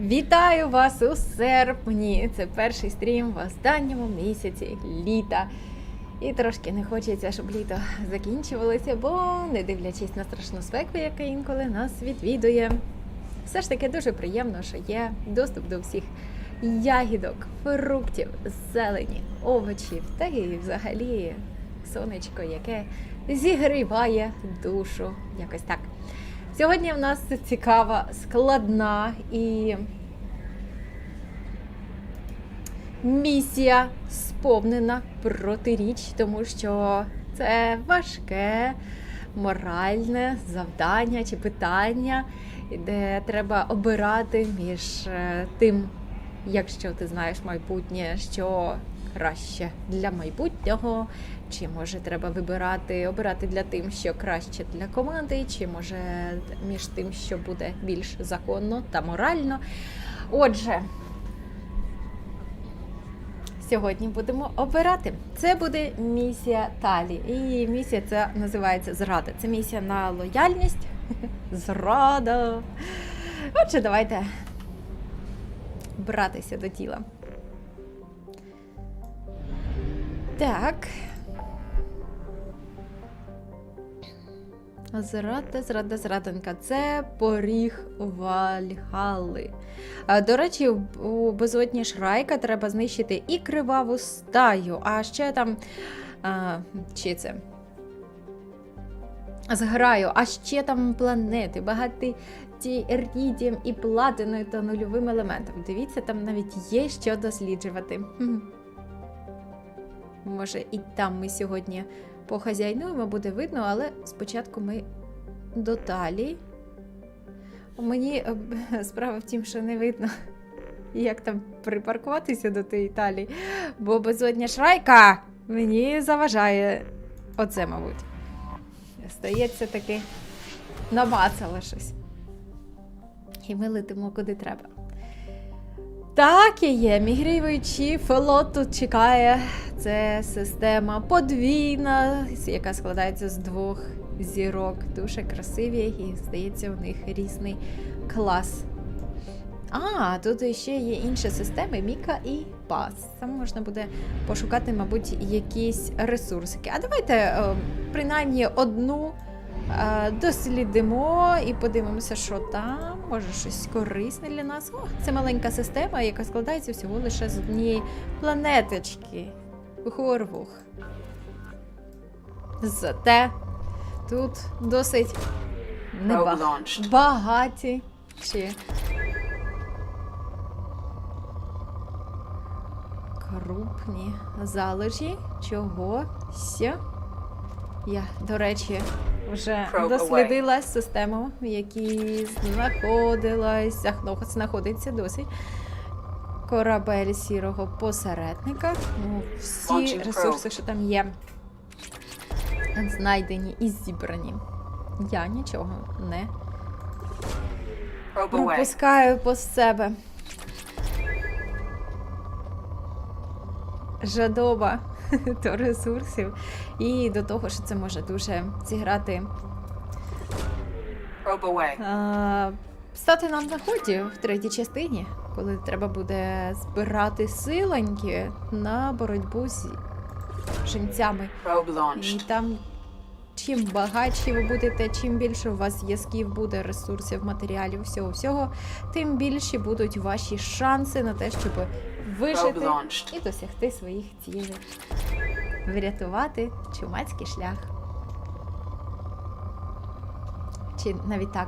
Вітаю вас у серпні! Це перший стрім в останньому місяці літа. І трошки не хочеться, щоб літо закінчувалося, бо не дивлячись на страшну спеку, яка інколи нас відвідує, все ж таки дуже приємно, що є доступ до всіх ягідок, фруктів, зелені, овочів та і взагалі сонечко, яке зігріває душу. Якось так. Сьогодні в нас цікава, складна і місія сповнена протиріч, тому що це важке моральне завдання чи питання, де треба обирати між тим, якщо ти знаєш майбутнє, що краще для майбутнього, чи може треба обирати для тим, що краще для команди, чи може між тим, що буде більш законно та морально. Отже, сьогодні будемо обирати. Це буде місія Талі. І місія ця називається Зрада. Це місія на лояльність. Зрада. Отже, давайте братися до діла. Так. Зрадонька. Це поріг Вальгалли. До речі, у безодні Шрайка треба знищити і криваву стаю, а ще там... чи це? Зграю, а ще там планети, багаті рідієм і платиною та нульовим елементом. Дивіться, там навіть є що досліджувати. Може, і там ми сьогодні похазяйнуємо, буде видно, але спочатку ми до Талі. Мені справа в тім, що не видно, як там припаркуватися до тієї Талі, бо безодня Шрайка мені заважає оце, мабуть. Стається таки намацало щось. І ми летимо куди треба. Так і є, мігруючий флот тут чекає. Це система подвійна, яка складається з 2 зірок. Дуже красиві і, здається, у них різний клас. А, тут ще є інші системи, Міка і Пас. Там можна буде пошукати, мабуть, якісь ресурсики. А давайте, принаймні, одну дослідимо і подивимося, що там. Може, щось корисне для нас. О, це маленька система, яка складається всього лише з однієї планеточки. Горвух. Зате тут досить багаті чи крупні залежі чогось. Я, до речі, вже дослідила систему, в якій знаходиться досить корабель сірого посередника. Ну, всі ресурси, що там є, знайдені і зібрані. Я нічого не пропускаю по себе. Жадоба до ресурсів і до того, що це може дуже зіграти, стати нам на ході в третій частині, коли треба буде збирати силоньки на боротьбу з жінцями. І там чим багатші ви будете, чим більше у вас зв'язків буде, ресурсів, матеріалів, всього-всього, тим більші будуть ваші шанси на те, щоб вижити і досягти своїх цілей. Врятувати чумацький шлях. Чи навіть так,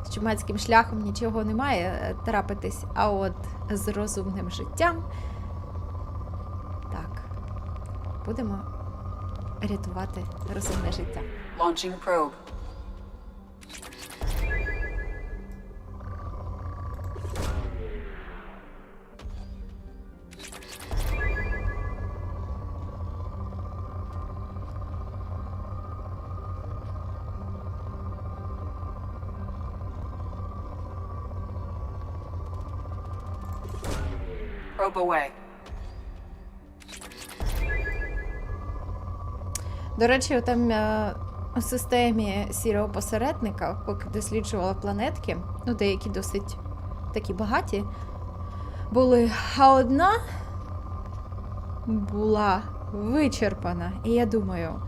з чумацьким шляхом нічого не має трапитись, а от з розумним життям, так, будемо рятувати розумне життя. Launching probe. Probe away. До речі, там у системі сірого посередника, поки досліджувала планетки, ну деякі досить такі багаті були, а одна була вичерпана. І я думаю,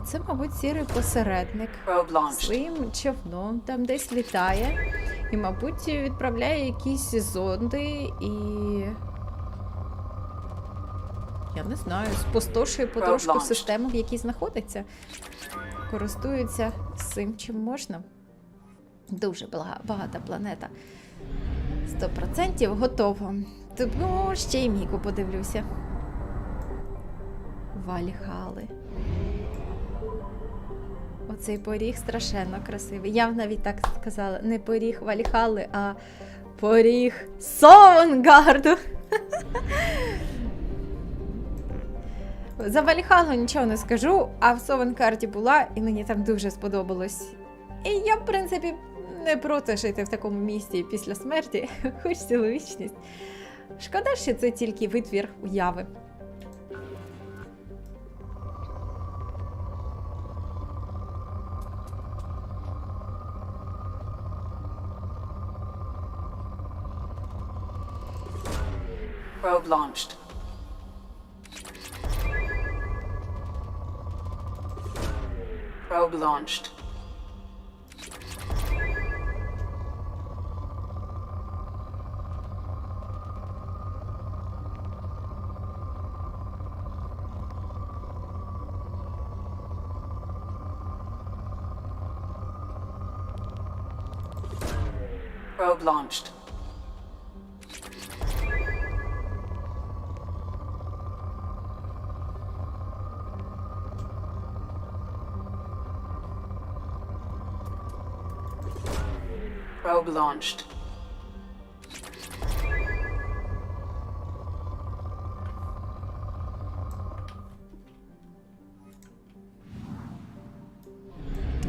це, мабуть, сірий посередник Probe launched. своїм човном там десь літає і, мабуть, відправляє якісь зонди і, я не знаю, спустошує потрошку launched. систему, в якій знаходиться. Користуються цим, чим можна. Дуже багата планета. 100% готово. Тому ще й Міку подивлюся. Вальхали. Оцей поріг страшенно красивий. Я б навіть так сказала, не поріг Вальхали, а поріг Совенгарду. За Вальхалу нічого не скажу, а в Совенгарді була, і мені там дуже сподобалось. І я, в принципі, не проти жити в такому місті після смерті, хоч цілу вічність. Шкода, що це тільки витвір уяви. Probe launched. Probe launched. Probe launched. Probe launched.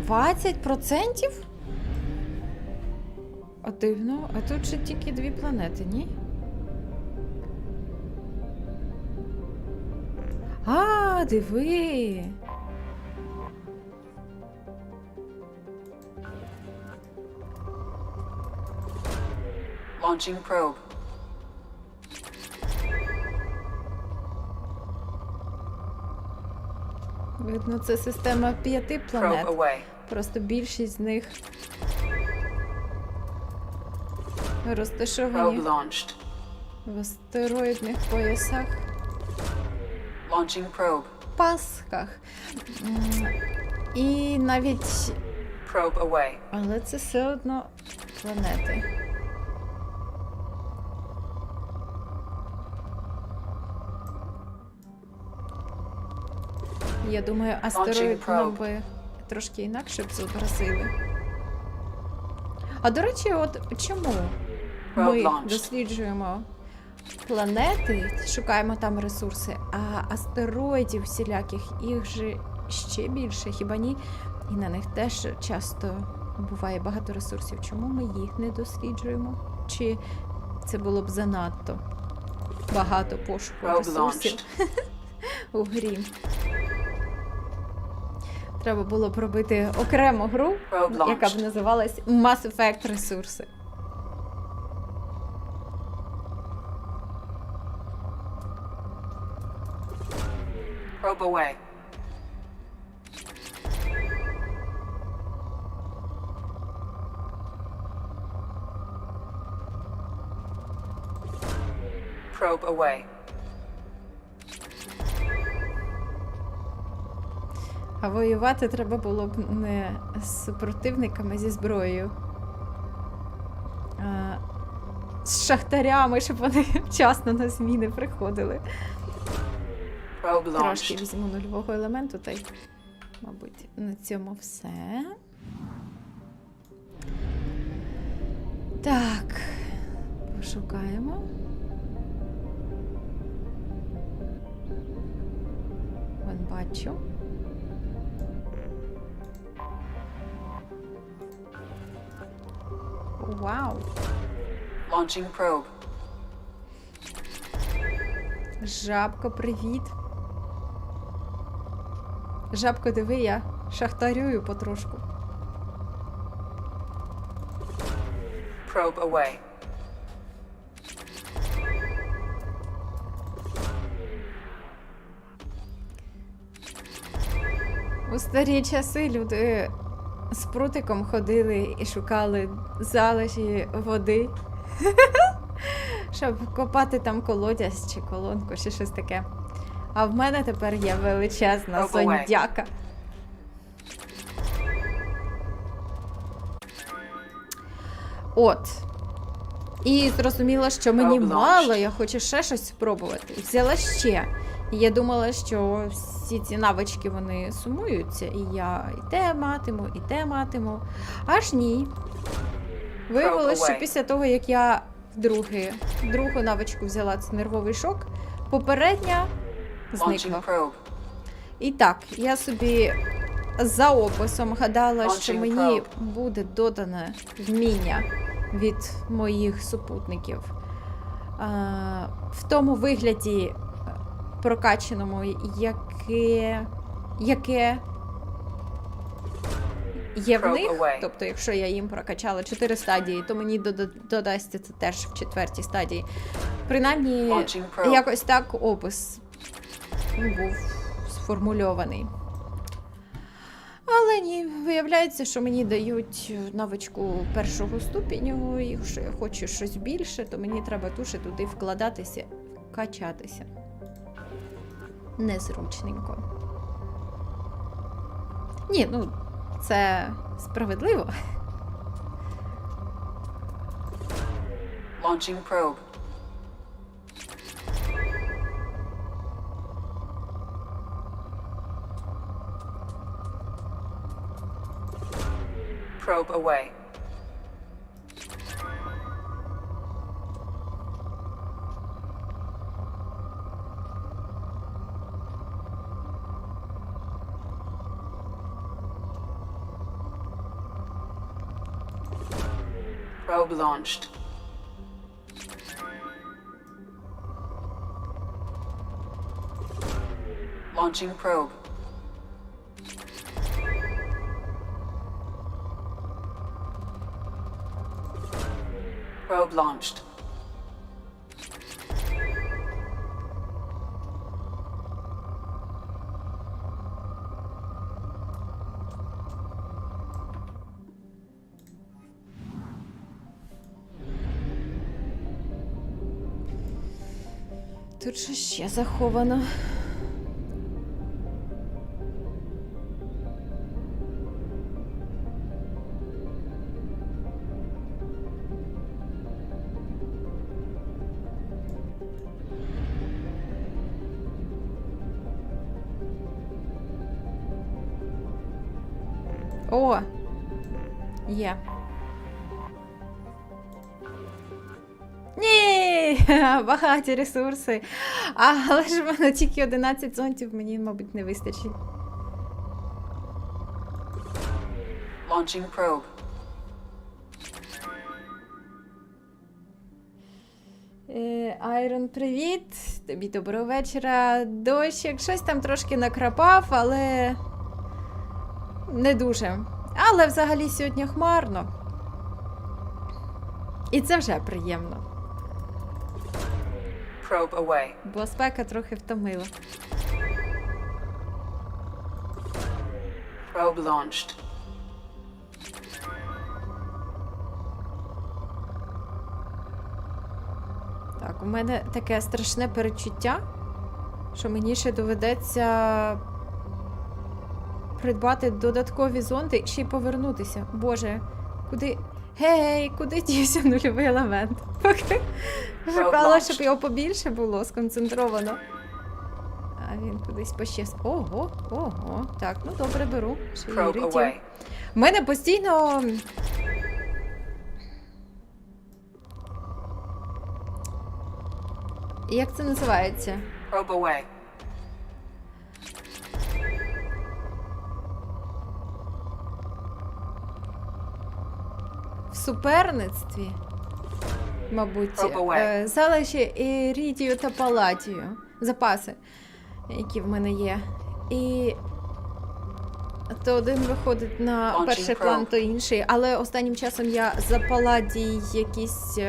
%? А дивно, а тут ще тільки 2 планети, ні? А, диви! Launching probe. Видно, це система 5 Probe планет. away. Просто більшість з них Probe розташовані launched. в астероїдних поясах, Launching probe. пасхах. І навіть... Probe away. Але це все одно планети. Я думаю, астероїд нам би трошки інакше б зобразили. А до речі, от чому ми досліджуємо планети, шукаємо там ресурси, а астероїдів всіляких, їх же ще більше, хіба ні? І на них теж часто буває багато ресурсів. Чому ми їх не досліджуємо? Чи це було б занадто багато пошуку ресурсів у грі? Треба було б робити окрему гру, яка б називалась Mass Effect ресурси. Probe away. Probe away. А воювати треба було б не з супротивниками зі зброєю, а з шахтарями, щоб вони вчасно на зміни приходили. Probe Трошки launched. візьму нульового елементу, та й, мабуть, на цьому все. Так, пошукаємо. Вон бачу. Вау! Launching probe. Жабко, привіт. Жабко, диви, я шахтарюю потрошку. Probe away. У старі часи люди з прутиком ходили і шукали залежі води, щоб копати там колодязь чи колонку, чи щось таке. А в мене тепер є величезна зондяка. От. І зрозуміла, що мені мало, я хочу ще щось спробувати. І взяла ще. І я думала, що всі ці навички, вони сумуються, і я і те матиму. Аж ні. Виявилося, що після того, як я другу навичку взяла, це нервовий шок, попередня зникла. І так, я собі за описом гадала, що мені буде додане вміння від моїх супутників. В тому вигляді прокачаному, яке є в них, тобто якщо я їм прокачала 4 стадії, то мені додасться це теж в 4-й стадії. Принаймні, якось так опис був сформульований. Але ні, виявляється, що мені дають навичку 1-го ступеню, і якщо я хочу щось більше, то мені треба дуже туди вкладатися, качатися. Незручненько. Ні, ну, це справедливо. Launching probe. Probe away. Probe launched. Launching probe. Probe launched. Тут що ще заховано? О! Є. Ні! Багаті ресурси. Але ж в мене тільки 11 зонтів, мені, мабуть, не вистачить. Launching probe. Айрон, привіт! Тобі доброго вечора. Дощик, щось там трошки накрапав, але не дуже. Але взагалі сьогодні хмарно. І це вже приємно. Probe away. Бо спека трохи втомила. Probe launched. Так, у мене таке страшне перечуття, що мені ще доведеться придбати додаткові зонди і ще й повернутися. Боже, куди... Гей, куди дівся нульовий елемент? Поки шукала, щоб його побільше було, сконцентровано. А він кудись пощез. Ого, ого. Так, ну добре, беру. Ще й ритів. У мене постійно... Як це називається? Probe away. В суперництві, мабуть, залежі іридію та паладію. Запаси, які в мене є. І то один виходить на перший план, то інший. Але останнім часом я за паладій якісь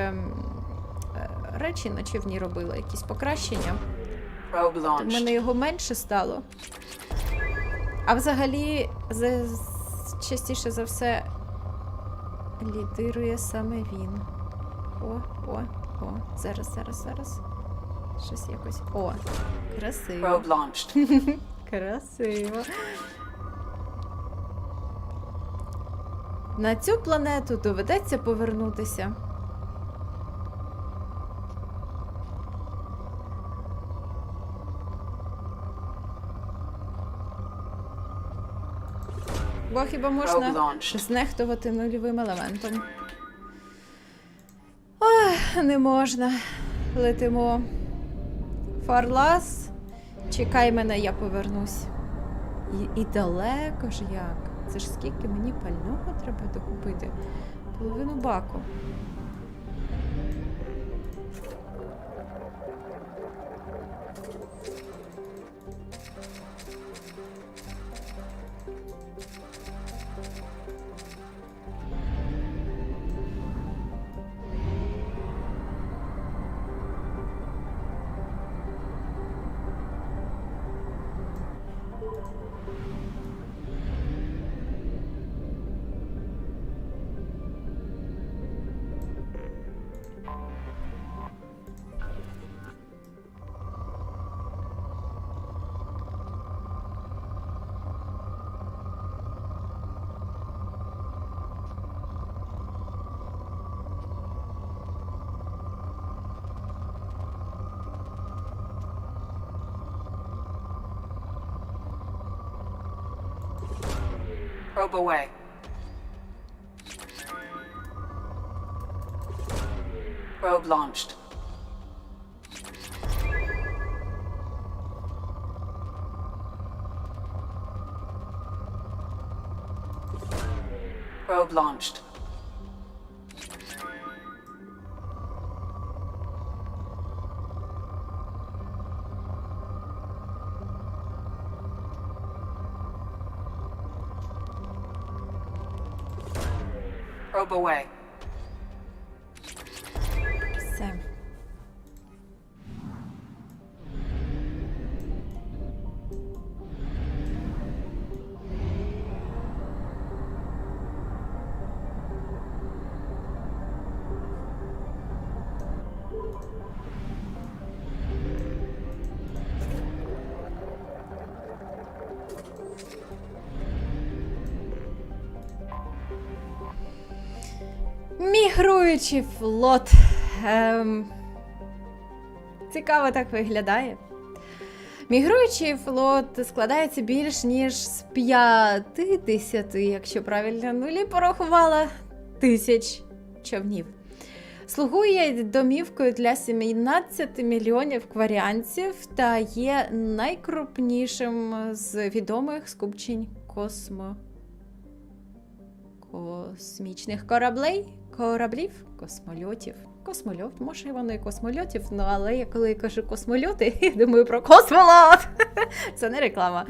речі ночівні робила, якісь покращення. То в мене його менше стало. А взагалі, частіше за все, лідирує саме він. О. Зараз. Щось якось. О, красиво. Probe launched. Красиво. На цю планету доведеться повернутися. Бо хіба можна знехтувати нульовим елементом? Ох, не можна. Летимо. Фарлас, чекай мене, я повернусь. І далеко ж як? Це ж скільки мені пального треба докупити? Половину баку. Probe away. Probe launched. Probe launched. Probe away. Все. Мігруючий флот. Цікаво так виглядає. Мігруючий флот складається більш ніж з 50, якщо правильно нулі порахувала, тисяч човнів. Слугує домівкою для 17 мільйонів кваріанців та є найкрупнішим з відомих скупчень космічних кораблів, космольот, може воно і космольотів, ну але я коли кажу космольоти, я думаю про космолот. Це не реклама.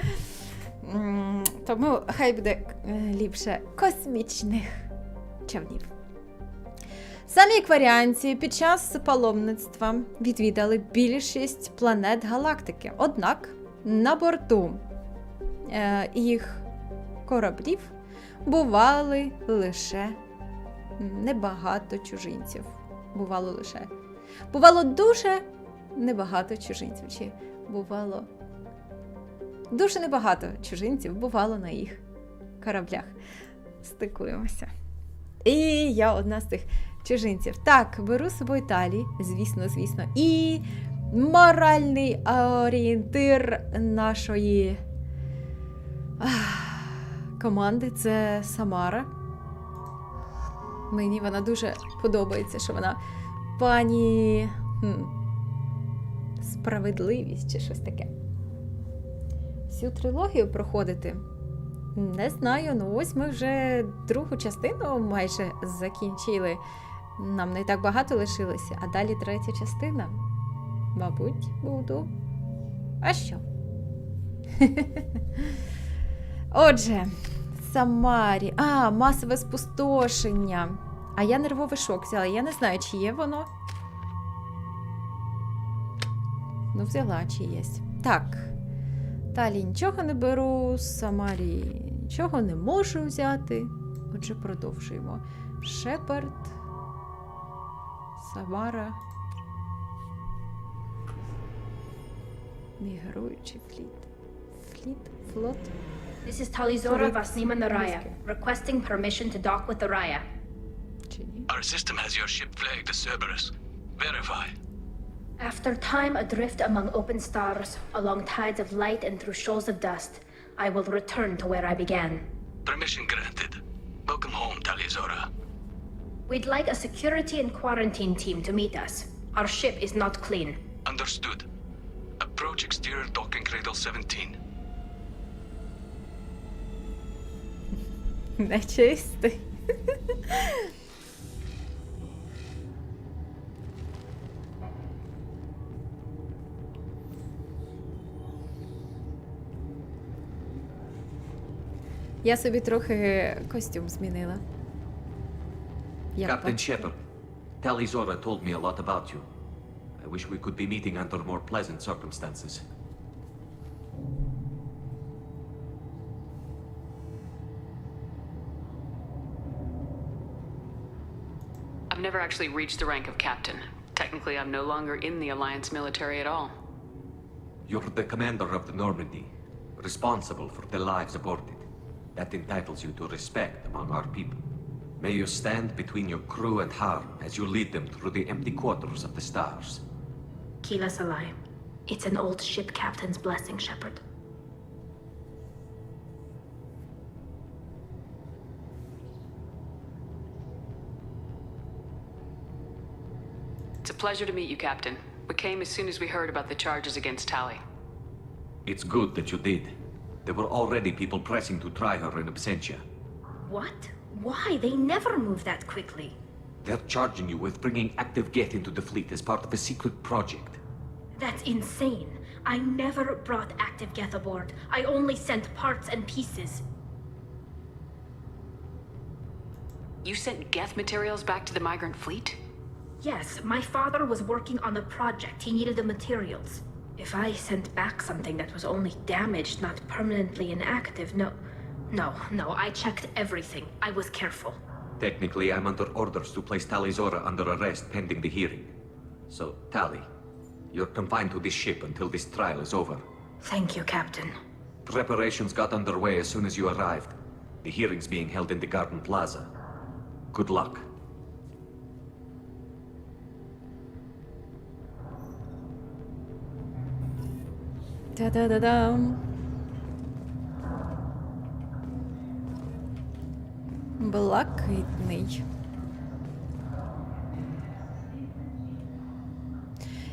Тому хай буде ліпше космічних човнів. Самі кваріанці під час паломництва відвідали більшість планет галактики. Однак на борту їх кораблів бували лише небагато чужинців. Бувало дуже небагато чужинців. Чи бувало дуже небагато чужинців бувало на їх кораблях. Стикуємося. І я одна з тих чужинців. Так, беру з собою Талі, звісно. І моральний орієнтир нашої команди – це Самара. Мені вона дуже подобається, що вона пані справедливість чи щось таке. Всю трилогію проходити? Не знаю, ну ось ми вже другу частину майже закінчили. Нам не так багато лишилося, а далі третя частина. Мабуть, буду. А що? Отже, Самарі. Масове спустошення. А я нервовий шок взяла. Я не знаю, чи є воно. Ну, взяла, чи є. Так. Далі нічого не беру, з Самарії нічого не можу взяти. Отже, продовжуємо. Шепард, Самара. Мігруючий фліт. Флот. This is Talizora Vasnima Naraya, requesting permission to dock with the Raya. Чи ні? Our system has your ship flagged as Cerberus. Verify. After time adrift among open stars, along tides of light and through shoals of dust, I will return to where I began. Permission granted. Welcome home, Talizora. We'd like a security and quarantine team to meet us. Our ship is not clean. Understood. Approach exterior docking cradle 17. Нечистий. Я собі трохи костюм змінила. Як Captain там? Shepard, Talizora told me a lot about you. I wish we could be meeting under more pleasant circumstances. I've never actually reached the rank of captain. Technically, I'm no longer in the Alliance military at all. You're the commander of the Normandy, responsible for the lives aborted. That entitles you to respect among our people. May you stand between your crew and harm as you lead them through the empty quarters of the stars. Kila Salai. It's an old ship captain's blessing, Shepard. It's a pleasure to meet you, Captain. We came as soon as we heard about the charges against Tally. It's good that you did. There were already people pressing to try her in absentia. What? Why? They never move that quickly. They're charging you with bringing active Geth into the fleet as part of a secret project. That's insane. I never brought active Geth aboard. I only sent parts and pieces. You sent Geth materials back to the migrant fleet? Yes, my father was working on a project. He needed the materials. If I sent back something that was only damaged, not permanently inactive, no, I checked everything. I was careful. Technically, I'm under orders to place Talizora under arrest pending the hearing. So, Tali, you're confined to this ship until this trial is over. Thank you, Captain. Preparations got underway as soon as you arrived. The hearing's being held in the Garden Plaza. Good luck. Та-да-да-дам. Блакитний.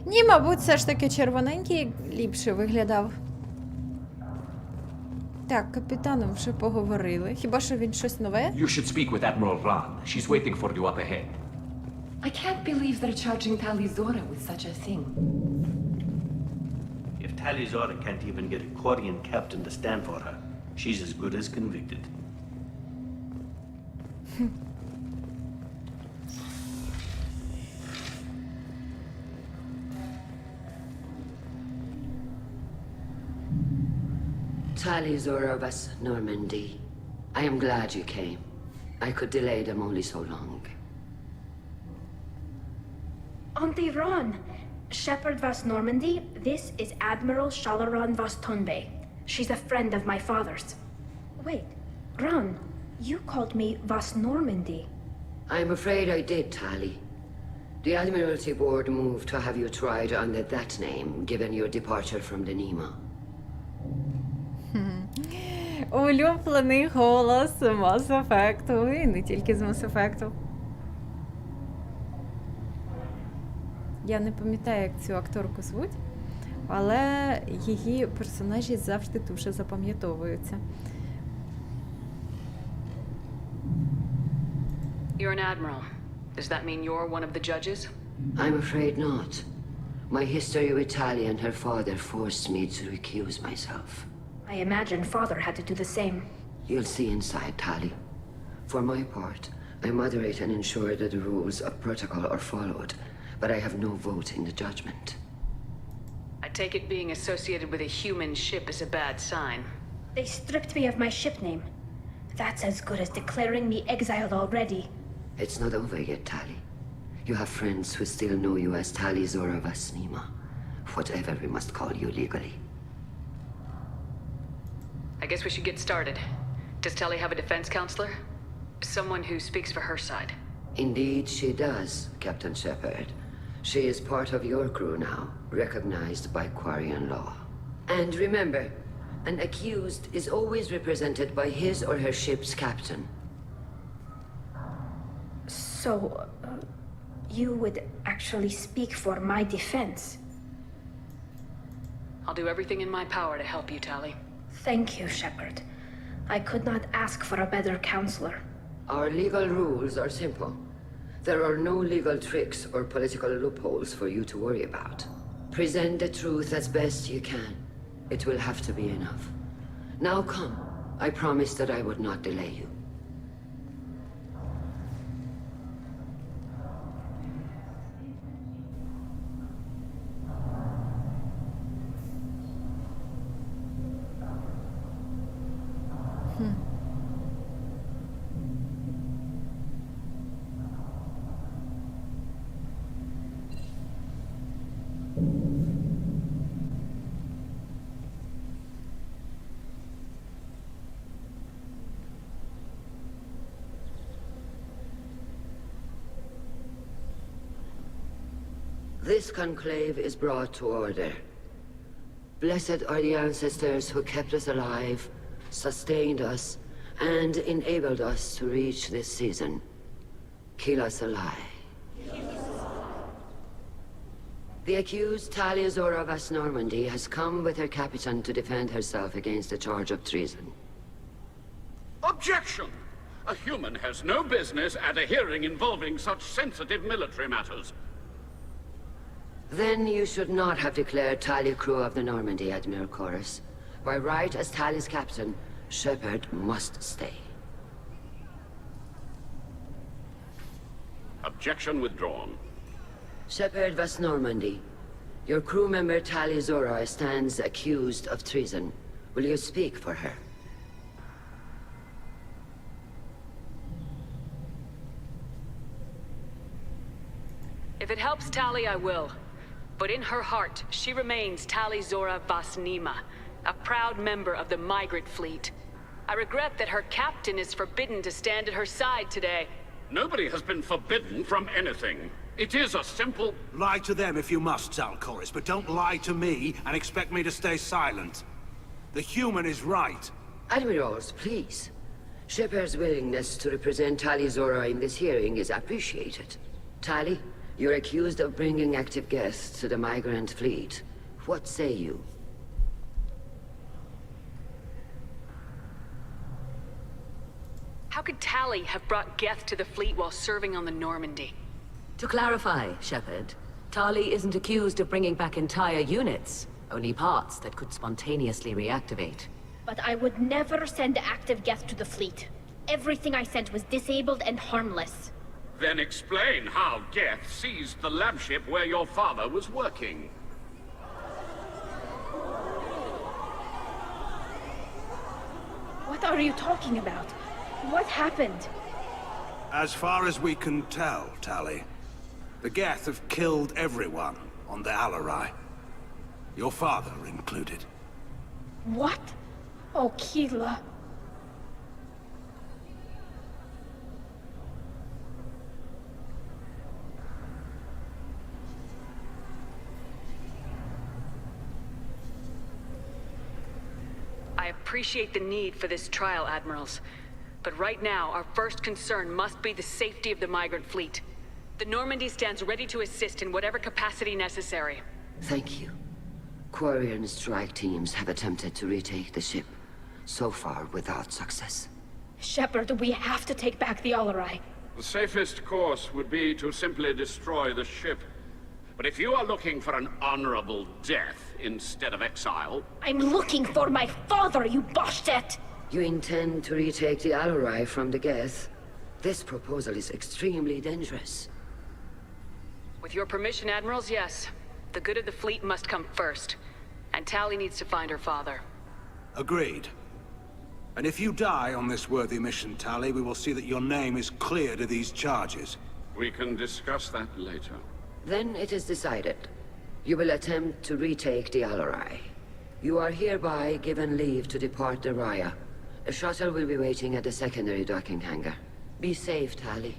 Ні, мабуть, все ж таки червоненький ліпше виглядав. Так, капітаном вже поговорили. Хіба що він щось нове? You should speak with Admiral Ran. She's waiting for you up ahead. I can't believe they're charging Talizora with such a thing. If Talizora can't even get a Quarian captain to stand for her, she's as good as convicted. Talizora vas Normandy. I am glad you came. I could delay them only so long. Auntie Ron! Shepard Vas Normandy, this is Admiral Shalaran Vas Tonbe. She's a friend of my father's. Wait, Ron, you called me Vas Normandy. I'm afraid I did, Tali. The Admiralty Board moved to have you tried under that name, given your departure from the Nima. Улюблений голос Mass Effect. І не тільки з Mass Effect. Я не пам'ятаю, як цю акторку звуть, але її персонажі завжди дуже запам'ятовуються. You're an admiral. Does that mean you're one of the judges? I'm afraid not. My history with Tali and her father forced me to recuse myself. I imagine father had to do the same. You'll see inside, Tali. For my part, I moderate and ensure that the rules of protocol are followed, but I have no vote in the judgment. I take it being associated with a human ship is a bad sign. They stripped me of my ship name. That's as good as declaring me exiled already. It's not over yet, Tali. You have friends who still know you as Tali Zora Vasnima. Whatever we must call you legally. I guess we should get started. Does Tali have a defense counselor? Someone who speaks for her side. Indeed, she does, Captain Shepard. She is part of your crew now, recognized by Quarian law. And remember, an accused is always represented by his or her ship's captain. So, you would actually speak for my defense? I'll do everything in my power to help you, Tali. Thank you, Shepard. I could not ask for a better counselor. Our legal rules are simple. There are no legal tricks or political loopholes for you to worry about. Present the truth as best you can. It will have to be enough. Now come. I promised that I would not delay you. This conclave is brought to order. Blessed are the ancestors who kept us alive, sustained us, and enabled us to reach this season. Keep us alive. The accused Tali Zora Vas Normandy has come with her captain to defend herself against a charge of treason. Objection! A human has no business at a hearing involving such sensitive military matters. Then you should not have declared Tali crew of the Normandy, Admiral Chorus. By right as Tali's captain, Shepard must stay. Objection withdrawn. Shepard Vas Normandy, your crew member Tali Zora stands accused of treason. Will you speak for her? If it helps Tali, I will. But in her heart, she remains Tali Zora Vasnima, a proud member of the migrant fleet. I regret that her captain is forbidden to stand at her side today. Nobody has been forbidden from anything. It is a simple... Lie to them if you must, Zalcoris, but don't lie to me and expect me to stay silent. The human is right. Admirals, please. Shepard's willingness to represent Tali Zora in this hearing is appreciated. Tali, you're accused of bringing active guests to the migrant fleet. What say you? How could Tali have brought Geth to the fleet while serving on the Normandy? To clarify, Shepard, Tali isn't accused of bringing back entire units, only parts that could spontaneously reactivate. But I would never send active Geth to the fleet. Everything I sent was disabled and harmless. Then explain how Geth seized the lab ship where your father was working. What are you talking about? What happened? As far as we can tell, Tali, the Geth have killed everyone on the Alarai. Your father included. What? Oh, Keela. I appreciate the need for this trial, Admirals. But right now, our first concern must be the safety of the migrant fleet. The Normandy stands ready to assist in whatever capacity necessary. Thank you. Quarian strike teams have attempted to retake the ship, so far without success. Shepard, we have to take back the Alarai. The safest course would be to simply destroy the ship. But if you are looking for an honorable death instead of exile... I'm looking for my father, you bastet! You intend to retake the Alarai from the Geth? This proposal is extremely dangerous. With your permission, Admirals, yes. The good of the fleet must come first. And Tally needs to find her father. Agreed. And if you die on this worthy mission, Tally, we will see that your name is cleared of these charges. We can discuss that later. Then it is decided. You will attempt to retake the Alarai. You are hereby given leave to depart the Raya. A shuttle will be waiting at the secondary docking hangar. Be safe, Tally.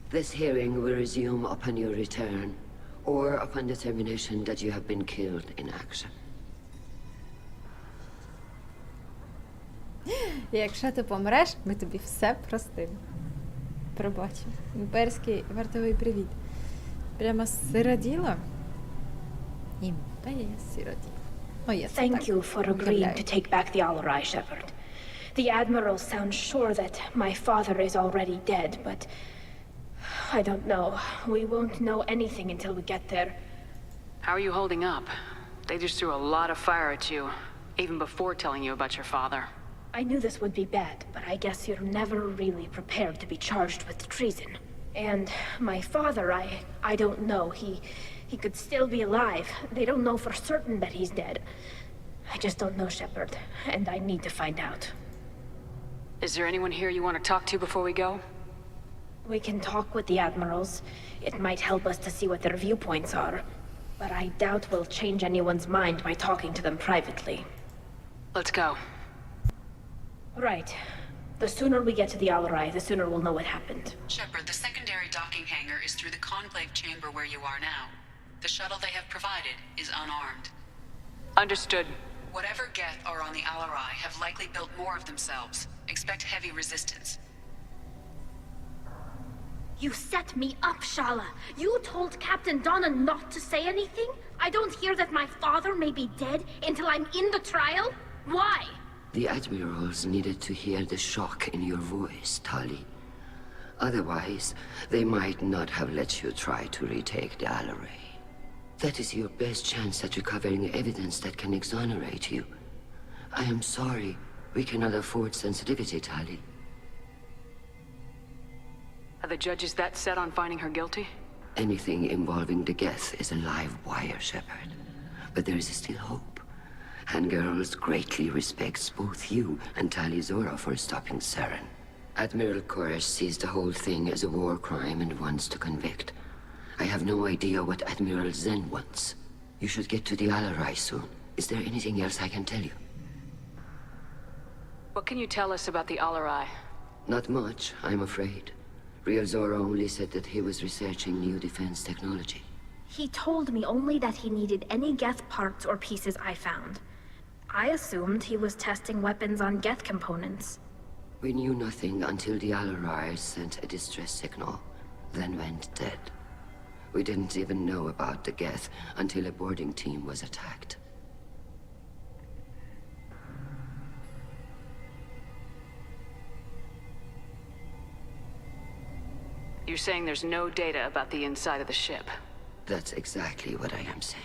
This hearing will resume upon your return, or upon determination that you have been killed in action. Якщо ти помреш, ми тобі все простимо. Пробачимо. Імперський вартовий привіт. Прямо сироділо. Імперія сироділо. О, я Thank you for agreeing to take back the Alarai, Shepard. The Admiral sounds sure that my father is already dead, but I don't know. We won't know anything until we get there. How are you holding up? They just threw a lot of fire at you, even before telling you about your father. I knew this would be bad, but I guess you're never really prepared to be charged with treason. And my father, I don't know. He could still be alive. They don't know for certain that he's dead. I just don't know, Shepard, and I need to find out. Is there anyone here you want to talk to before we go? We can talk with the Admirals. It might help us to see what their viewpoints are. But I doubt we'll change anyone's mind by talking to them privately. Let's go. Right. The sooner we get to the Alarai, the sooner we'll know what happened. Shepard, the secondary docking hangar is through the conclave chamber where you are now. The shuttle they have provided is unarmed. Understood. Whatever Geth are on the Alarai have likely built more of themselves. Expect heavy resistance. You set me up, Shala. You told Captain Donna not to say anything? I don't hear that my father may be dead until I'm in the trial? Why? The Admirals needed to hear the shock in your voice, Tali. Otherwise, they might not have let you try to retake the Alarai. That is your best chance at recovering evidence that can exonerate you. I am sorry. We cannot afford sensitivity, Tali. Are the judges that set on finding her guilty? Anything involving the Geth is a live wire, Shepard. But there is still hope. Hangirls greatly respects both you and Tali Zora for stopping Saren. Admiral Koresh sees the whole thing as a war crime and wants to convict. I have no idea what Admiral Zen wants. You should get to the Alarai soon. Is there anything else I can tell you? What can you tell us about the Alarai? Not much, I'm afraid. Real Zora only said that he was researching new defense technology. He told me only that he needed any Geth parts or pieces I found. I assumed he was testing weapons on Geth components. We knew nothing until the Alarai sent a distress signal, then went dead. We didn't even know about the Geth until a boarding team was attacked. You're saying there's no data about the inside of the ship? That's exactly what I am saying.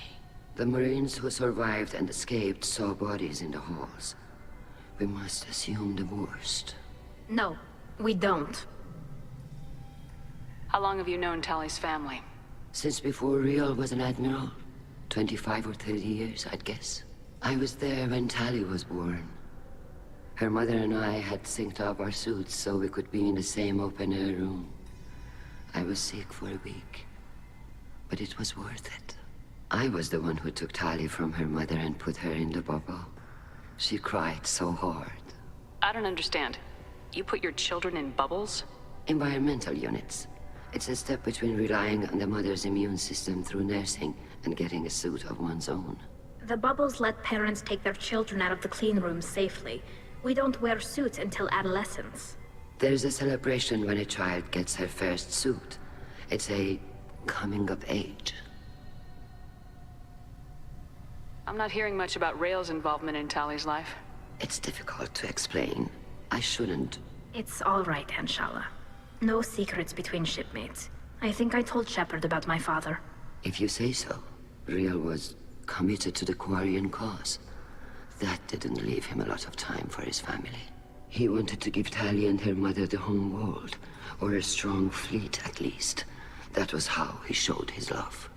The Marines who survived and escaped saw bodies in the halls. We must assume the worst. No, we don't. How long have you known Tally's family? Since before Real was an admiral. 25 or 30 years, I'd guess. I was there when Tally was born. Her mother and I had synced up our suits so we could be in the same open-air room. I was sick for a week, but it was worth it. I was the one who took Tally from her mother and put her in the bubble. She cried so hard. I don't understand. You put your children in bubbles? Environmental units. It's a step between relying on the mother's immune system through nursing and getting a suit of one's own. The bubbles let parents take their children out of the clean rooms safely. We don't wear suits until adolescence. There's a celebration when a child gets her first suit. It's a coming of age. I'm not hearing much about Rail's involvement in Tally's life. It's difficult to explain. I shouldn't. It's all right, Anshala. No secrets between shipmates. I think I told Shepard about my father. If you say so. Rail was committed to the Quarian cause. That didn't leave him a lot of time for his family. He wanted to give Tally and her mother the home world, or a strong fleet at least. That was how he showed his love.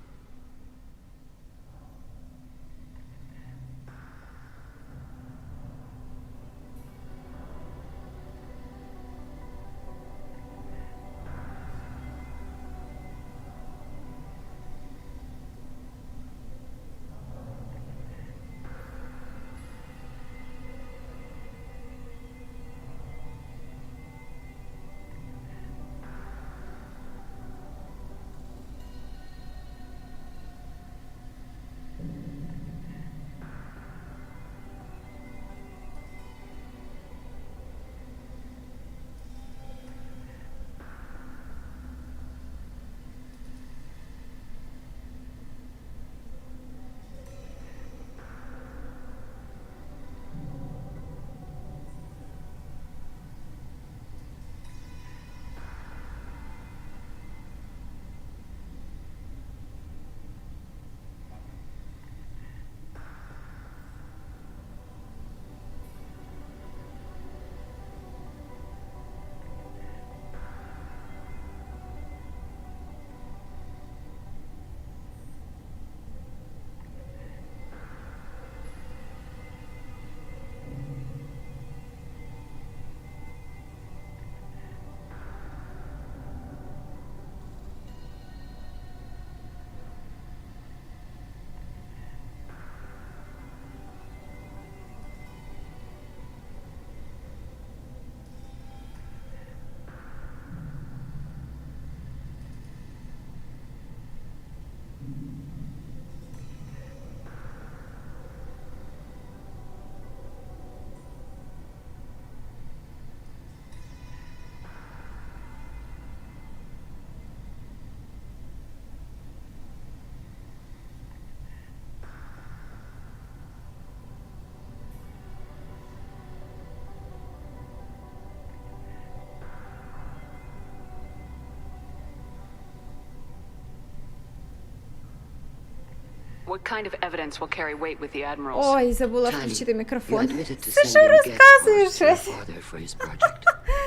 What kind of evidence will carry weight with the admirals? Ой, забула Tally, включити you мікрофон. admitted to Це що sending gift розказуєш cards to your щось? father for his project.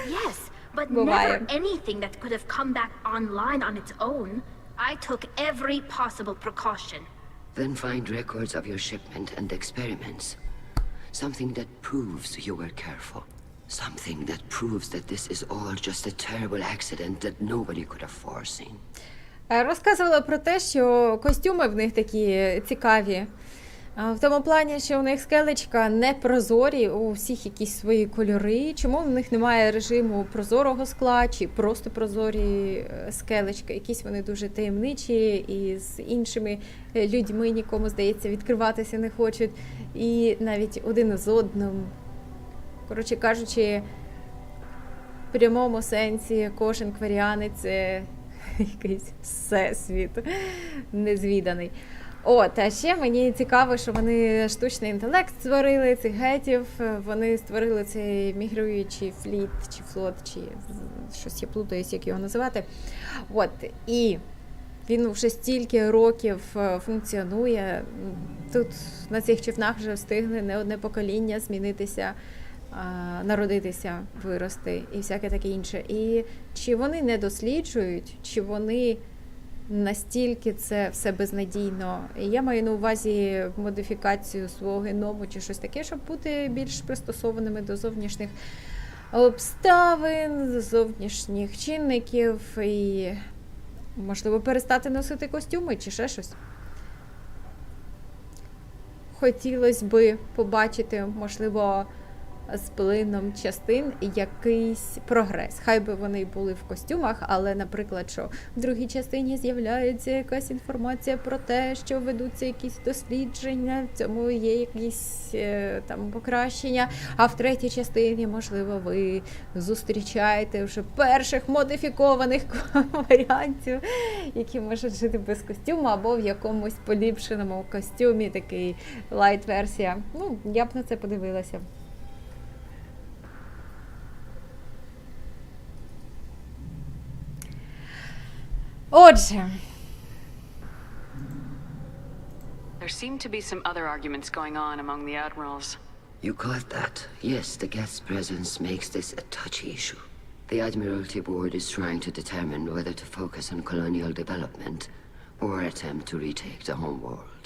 Yes, but Буває. never anything that could have come back online on its own. I took every possible precaution. Then find records of your shipment and experiments. Something that proves you were careful. Something that proves that this is all just a terrible accident that nobody could have foreseen. Розказувала про те, що костюми в них такі цікаві. В тому плані, що у них скелечка не прозорі, у всіх якісь свої кольори. Чому в них немає режиму прозорого скла чи просто прозорі скелечка? Якісь вони дуже таємничі і з іншими людьми нікому, здається, відкриватися не хочуть. І навіть один з одним. Коротше кажучи, в прямому сенсі кожен кваріанець – це якийсь всесвіт незвіданий. От, а ще мені цікаво, що вони штучний інтелект створили, цих гетів, вони створили цей мігруючий фліт, чи флот, чи щось я плутаюсь, як його називати. От, і він вже стільки років функціонує, тут на цих човнах вже встигли не одне покоління змінитися, народитися, вирости і всяке таке інше. І чи вони не досліджують, чи вони настільки це все безнадійно. Я маю на увазі модифікацію свого геному чи щось таке, щоб бути більш пристосованими до зовнішніх обставин, зовнішніх чинників і, можливо, перестати носити костюми чи ще щось. Хотілося би побачити, можливо, з плином частин якийсь прогрес. Хай би вони були в костюмах, але, наприклад, що в другій частині з'являється якась інформація про те, що ведуться якісь дослідження, в цьому є якісь там покращення, а в третій частині, можливо, ви зустрічаєте вже перших модифікованих варіантів, які можуть жити без костюму, або в якомусь поліпшеному костюмі, такий лайт-версія. Ну, я б на це подивилася. Отже. There seem to be some other arguments going on among the admirals. You caught that? Yes, the guest presence makes this a touchy issue. The Admiralty Board is trying to determine whether to focus on colonial development or attempt to retake the home world.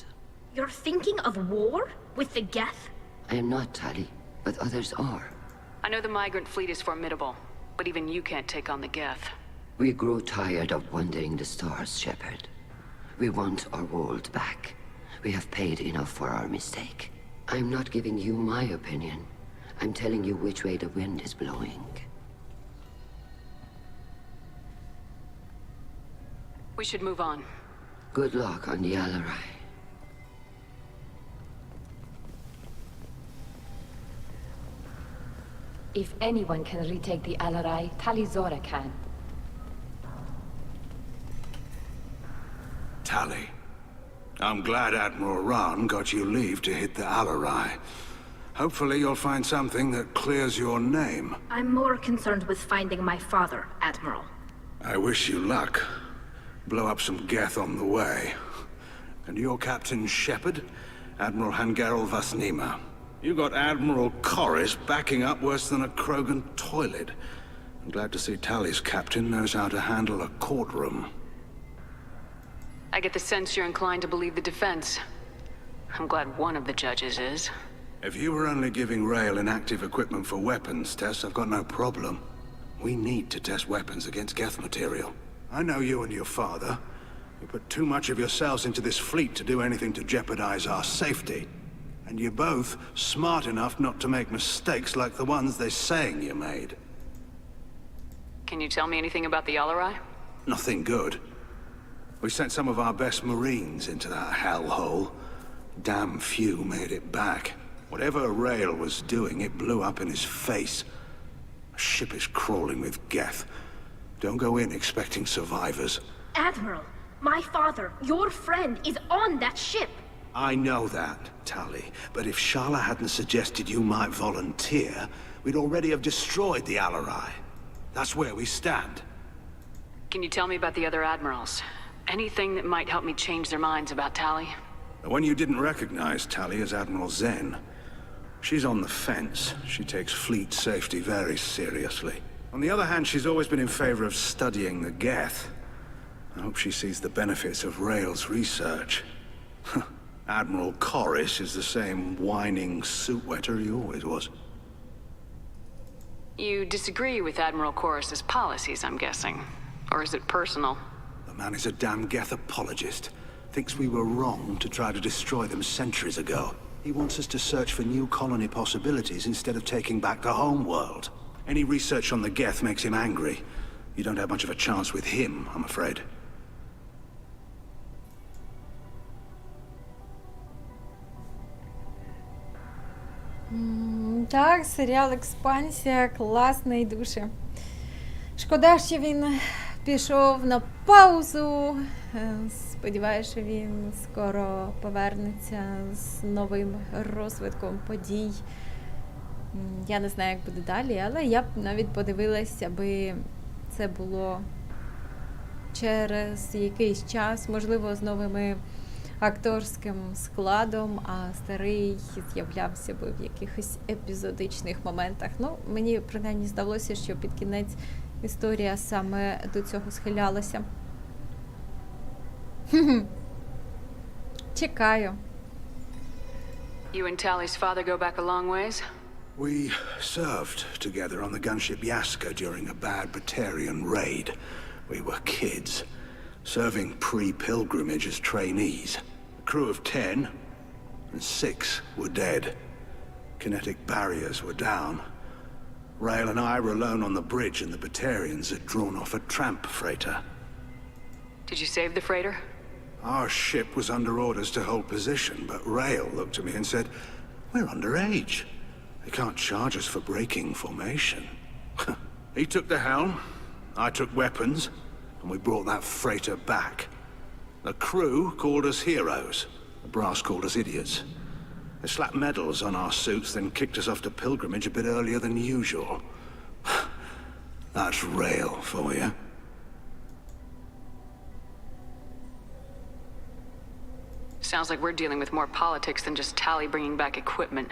You're thinking of war with the Geth? I am not, Tally, but others are. I know the migrant fleet is formidable, but even you can't take on the Geth. We grow tired of wandering the stars, Shepard. We want our world back. We have paid enough for our mistake. I'm not giving you my opinion. I'm telling you which way the wind is blowing. We should move on. Good luck on the Alarai. If anyone can retake the Alarai, Tali Zora can. Tally, I'm glad Admiral Rahn got you leave to hit the Alarai. Hopefully you'll find something that clears your name. I'm more concerned with finding my father, Admiral. I wish you luck. Blow up some Geth on the way. And your Captain Shepard, Admiral Hangarel Vasnima. You got Admiral Corris backing up worse than a Krogan toilet. I'm glad to see Tally's captain knows how to handle a courtroom. I get the sense you're inclined to believe the defense. I'm glad one of the judges is. If you were only giving Rail inactive equipment for weapons tests, I've got no problem. We need to test weapons against Geth material. I know you and your father. You put too much of yourselves into this fleet to do anything to jeopardize our safety. And you're both smart enough not to make mistakes like the ones they're saying you made. Can you tell me anything about the Alarai? Nothing good. We sent some of our best Marines into that hellhole. Damn few made it back. Whatever Rail was doing, it blew up in his face. A ship is crawling with Geth. Don't go in expecting survivors. Admiral, my father, your friend, is on that ship. I know that, Tally. But if Shala hadn't suggested you might volunteer, we'd already have destroyed the Alarai. That's where we stand. Can you tell me about the other admirals? Anything that might help me change their minds about Tally? The one you didn't recognize, Tali, is Admiral Zen. She's on the fence. She takes fleet safety very seriously. On the other hand, she's always been in favor of studying the Geth. I hope she sees the benefits of Rail's research. Admiral Corris is the same whining suit-wetter he always was. You disagree with Admiral Corris's policies, I'm guessing. Or is it personal? The man is a damn Geth apologist. Thinks we were wrong to try to destroy them centuries ago. He wants us to search for new colony possibilities instead of taking back the home world. Any research on the Geth makes him angry. You don't have much of a chance with him, I'm afraid. Так, серіал «Експансія» класний дуже. Шкода, що він пішов на паузу. Сподіваюся, що він скоро повернеться з новим розвитком подій. Я не знаю, як буде далі, але я б навіть подивилася, аби це було через якийсь час, можливо, з новими акторським складом, а старий з'являвся би в якихось епізодичних моментах. Ну, мені принаймні здалося, що під кінець історія саме до цього схилялася. Чекаю. You and Tally's father go back a long ways? We served together on the gunship Yaska during a bad Batarian raid. We were kids, serving pre-pilgrimage as trainees. A crew of 10, and 6 were dead. Kinetic barriers were down. Rail and I were alone on the bridge, and the Batarians had drawn off a tramp freighter. Did you save the freighter? Our ship was under orders to hold position, but Rail looked at me and said, "We're underage. They can't charge us for breaking formation." He took the helm, I took weapons, and we brought that freighter back. The crew called us heroes. The brass called us idiots. They slapped medals on our suits, then kicked us off to pilgrimage a bit earlier than usual. That's Rail for you. Sounds like we're dealing with more politics than just Tally bringing back equipment.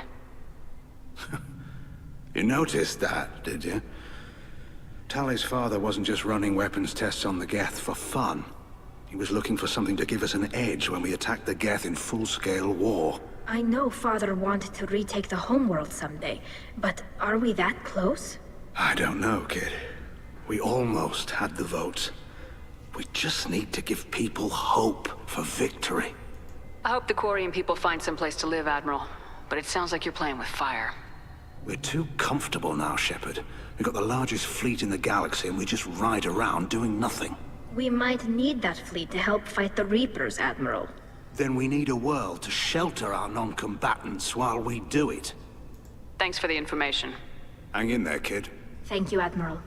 You noticed that, did you? Tally's father wasn't just running weapons tests on the Geth for fun. He was looking for something to give us an edge when we attacked the Geth in full-scale war. I know Father wanted to retake the homeworld someday, but are we that close? I don't know, kid. We almost had the votes. We just need to give people hope for victory. I hope the Quarian people find someplace to live, Admiral. But it sounds like you're playing with fire. We're too comfortable now, Shepard. We've got the largest fleet in the galaxy and we just ride around doing nothing. We might need that fleet to help fight the Reapers, Admiral. Then we need a world to shelter our non-combatants while we do it. Thanks for the information. Hang in there, kid. Thank you, Admiral.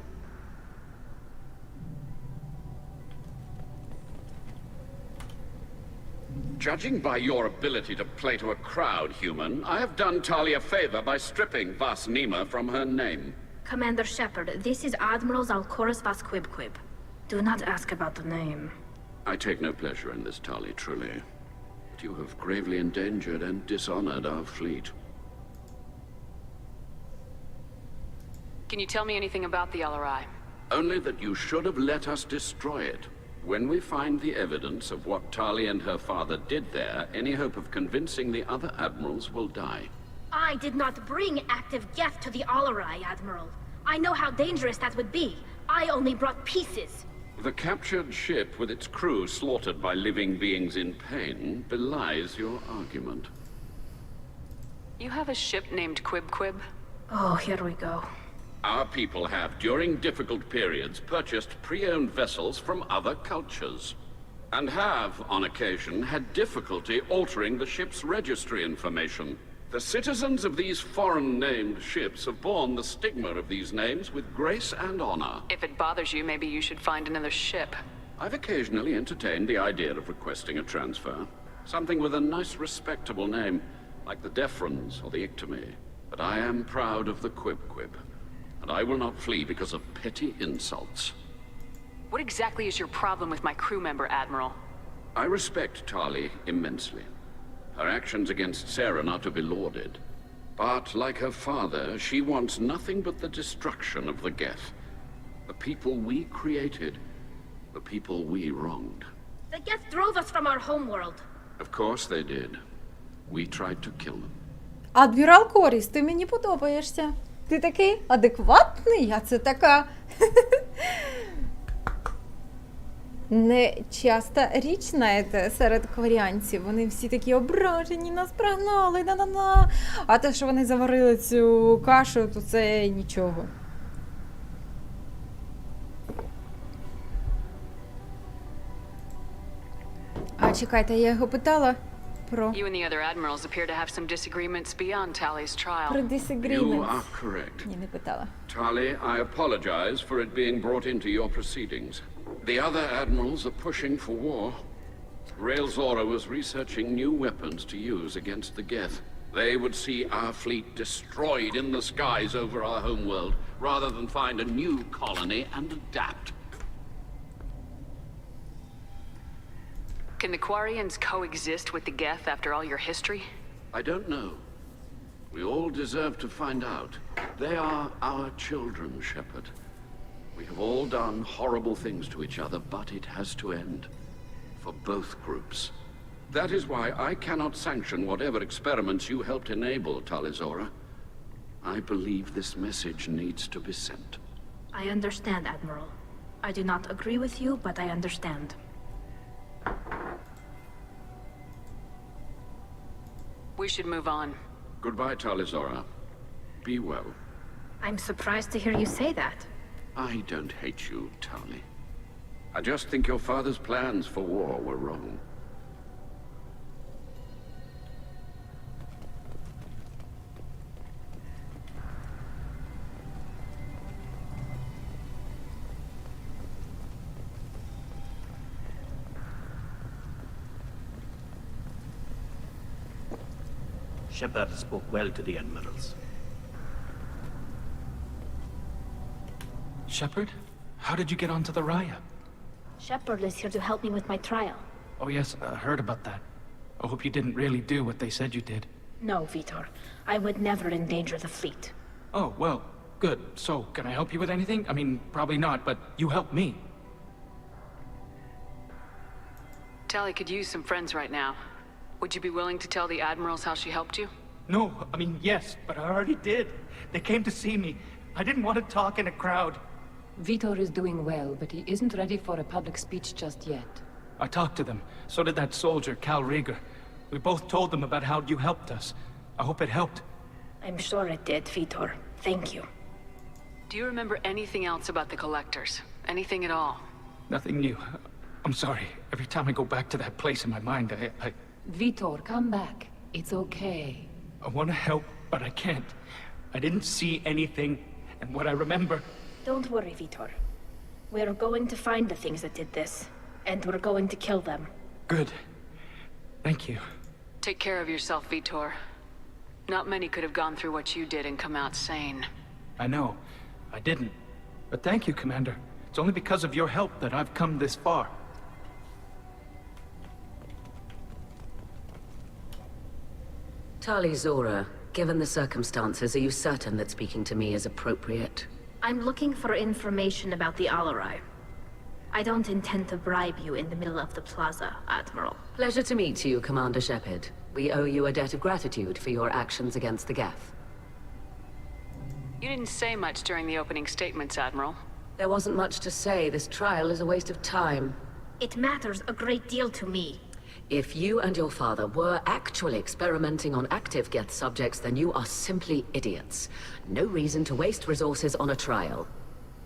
Judging by your ability to play to a crowd, human, I have done Tali a favor by stripping Vas Nima from her name. Commander Shepard, this is Admiral Zalcoris Vas Quibquib. Do not ask about the name. I take no pleasure in this, Tali, truly. But you have gravely endangered and dishonored our fleet. Can you tell me anything about the LRI? Only that you should have let us destroy it. When we find the evidence of what Tali and her father did there, any hope of convincing the other admirals will die. I did not bring active Geth to the Alarai, Admiral. I know how dangerous that would be. I only brought pieces. The captured ship with its crew slaughtered by living beings in pain belies your argument. You have a ship named Quib? Oh, here we go. Our people have, during difficult periods, purchased pre-owned vessels from other cultures. And have, on occasion, had difficulty altering the ship's registry information. The citizens of these foreign-named ships have borne the stigma of these names with grace and honor. If it bothers you, maybe you should find another ship. I've occasionally entertained the idea of requesting a transfer. Something with a nice, respectable name, like the Defrons or the Ictomy. But I am proud of the Quib. And I will not flee because of petty insults. What exactly is your problem with my crew member, Admiral? I respect Tali immensely. Her actions against Saren are to be lauded. But like her father, she wants nothing but the destruction of the Geth. The people we created, the people we wronged. The Geth drove us from our homeworld. Of course they did. We tried to kill them. Адмірал Коріс, ти мені подобаєшся. Ти такий адекватний, а це така нечаста річ, знаєте, серед кваріанців. Вони всі такі ображені, нас прогнали, на-на-на. А те, що вони заварили цю кашу, то це нічого. А чекайте, я його питала про... You and the other admirals appear to have some disagreements beyond Tally's trial. Про You disagreements. are correct. Ні, не питала. Tali, I apologize for it being brought into your proceedings. The other admirals are pushing for war. Rael Zora was researching new weapons to use against the Geth. They would see our fleet destroyed in the skies over our homeworld, rather than find a new colony and adapt. Can the Quarians coexist with the Geth after all your history? I don't know. We all deserve to find out. They are our children, Shepard. We have all done horrible things to each other, but it has to end. For both groups. That is why I cannot sanction whatever experiments you helped enable, Talizora. I believe this message needs to be sent. I understand, Admiral. I do not agree with you, but I understand. We should move on. Goodbye, Talizora. Be well. I'm surprised to hear you say that. I don't hate you, Tali. I just think your father's plans for war were wrong. Shepard spoke well to the admirals. Shepard? How did you get onto the Raya? Shepard is here to help me with my trial. Oh yes, I heard about that. I hope you didn't really do what they said you did. No, Vitor. I would never endanger the fleet. Oh, well, good. So, can I help you with anything? I mean, probably not, but you helped me. Tally could use some friends right now. Would you be willing to tell the admirals how she helped you? No, I mean, yes, but I already did. They came to see me. I didn't want to talk in a crowd. Vitor is doing well, but he isn't ready for a public speech just yet. I talked to them. So did that soldier, Cal Rieger. We both told them about how you helped us. I hope it helped. I'm sure it did, Vitor. Thank you. Do you remember anything else about the Collectors? Anything at all? Nothing new. I'm sorry. Every time I go back to that place in my mind, I Vitor, come back. It's okay. I want to help, but I can't. I didn't see anything, and what I remember... Don't worry, Vitor. We're going to find the things that did this, and we're going to kill them. Good. Thank you. Take care of yourself, Vitor. Not many could have gone through what you did and come out sane. I know. I didn't. But thank you, Commander. It's only because of your help that I've come this far. Tali Zora, given the circumstances, are you certain that speaking to me is appropriate? I'm looking for information about the Alarai. I don't intend to bribe you in the middle of the plaza, Admiral. Pleasure to meet you, Commander Shepard. We owe you a debt of gratitude for your actions against the Geth. You didn't say much during the opening statements, Admiral. There wasn't much to say. This trial is a waste of time. It matters a great deal to me. If you and your father were actually experimenting on active Geth subjects, then you are simply idiots. No reason to waste resources on a trial.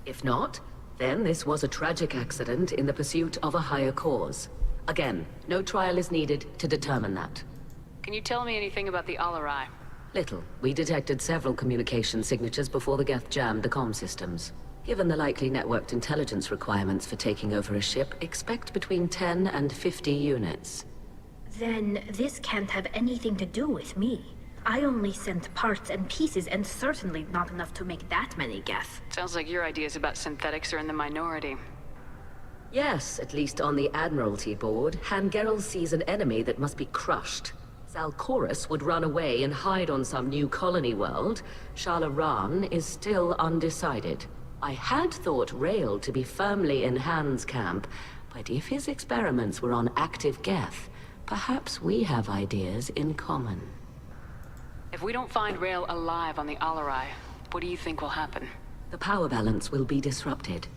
If not, then this was a tragic accident in the pursuit of a higher cause. Again, no trial is needed to determine that. Can you tell me anything about the Alarai? Little. We detected several communication signatures before the Geth jammed the comm systems. Given the likely networked intelligence requirements for taking over a ship, expect between 10 and 50 units. Then this can't have anything to do with me. I only sent parts and pieces, and certainly not enough to make that many Geth. Sounds like your ideas about synthetics are in the minority. Yes, at least on the Admiralty board, Han Geralt sees an enemy that must be crushed. Zalcorus would run away and hide on some new colony world, Shalaran is still undecided. I had thought Rael to be firmly in Han's camp, but if his experiments were on active Geth, perhaps we have ideas in common. If we don't find Rael alive on the Alarai, what do you think will happen? The power balance will be disrupted.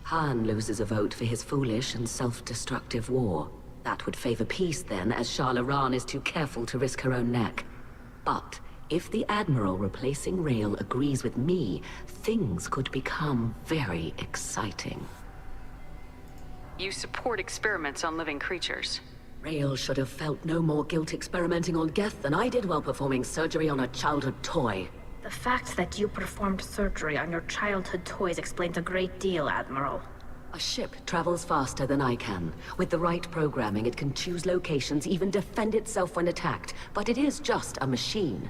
Han loses a vote for his foolish and self-destructive war. That would favor peace then, as Shalaran is too careful to risk her own neck. But if the Admiral replacing Rael agrees with me, things could become very exciting. You support experiments on living creatures. Rael should have felt no more guilt experimenting on Geth than I did while performing surgery on a childhood toy. The fact that you performed surgery on your childhood toys explains a great deal, Admiral. A ship travels faster than I can. With the right programming, it can choose locations, even defend itself when attacked. But it is just a machine.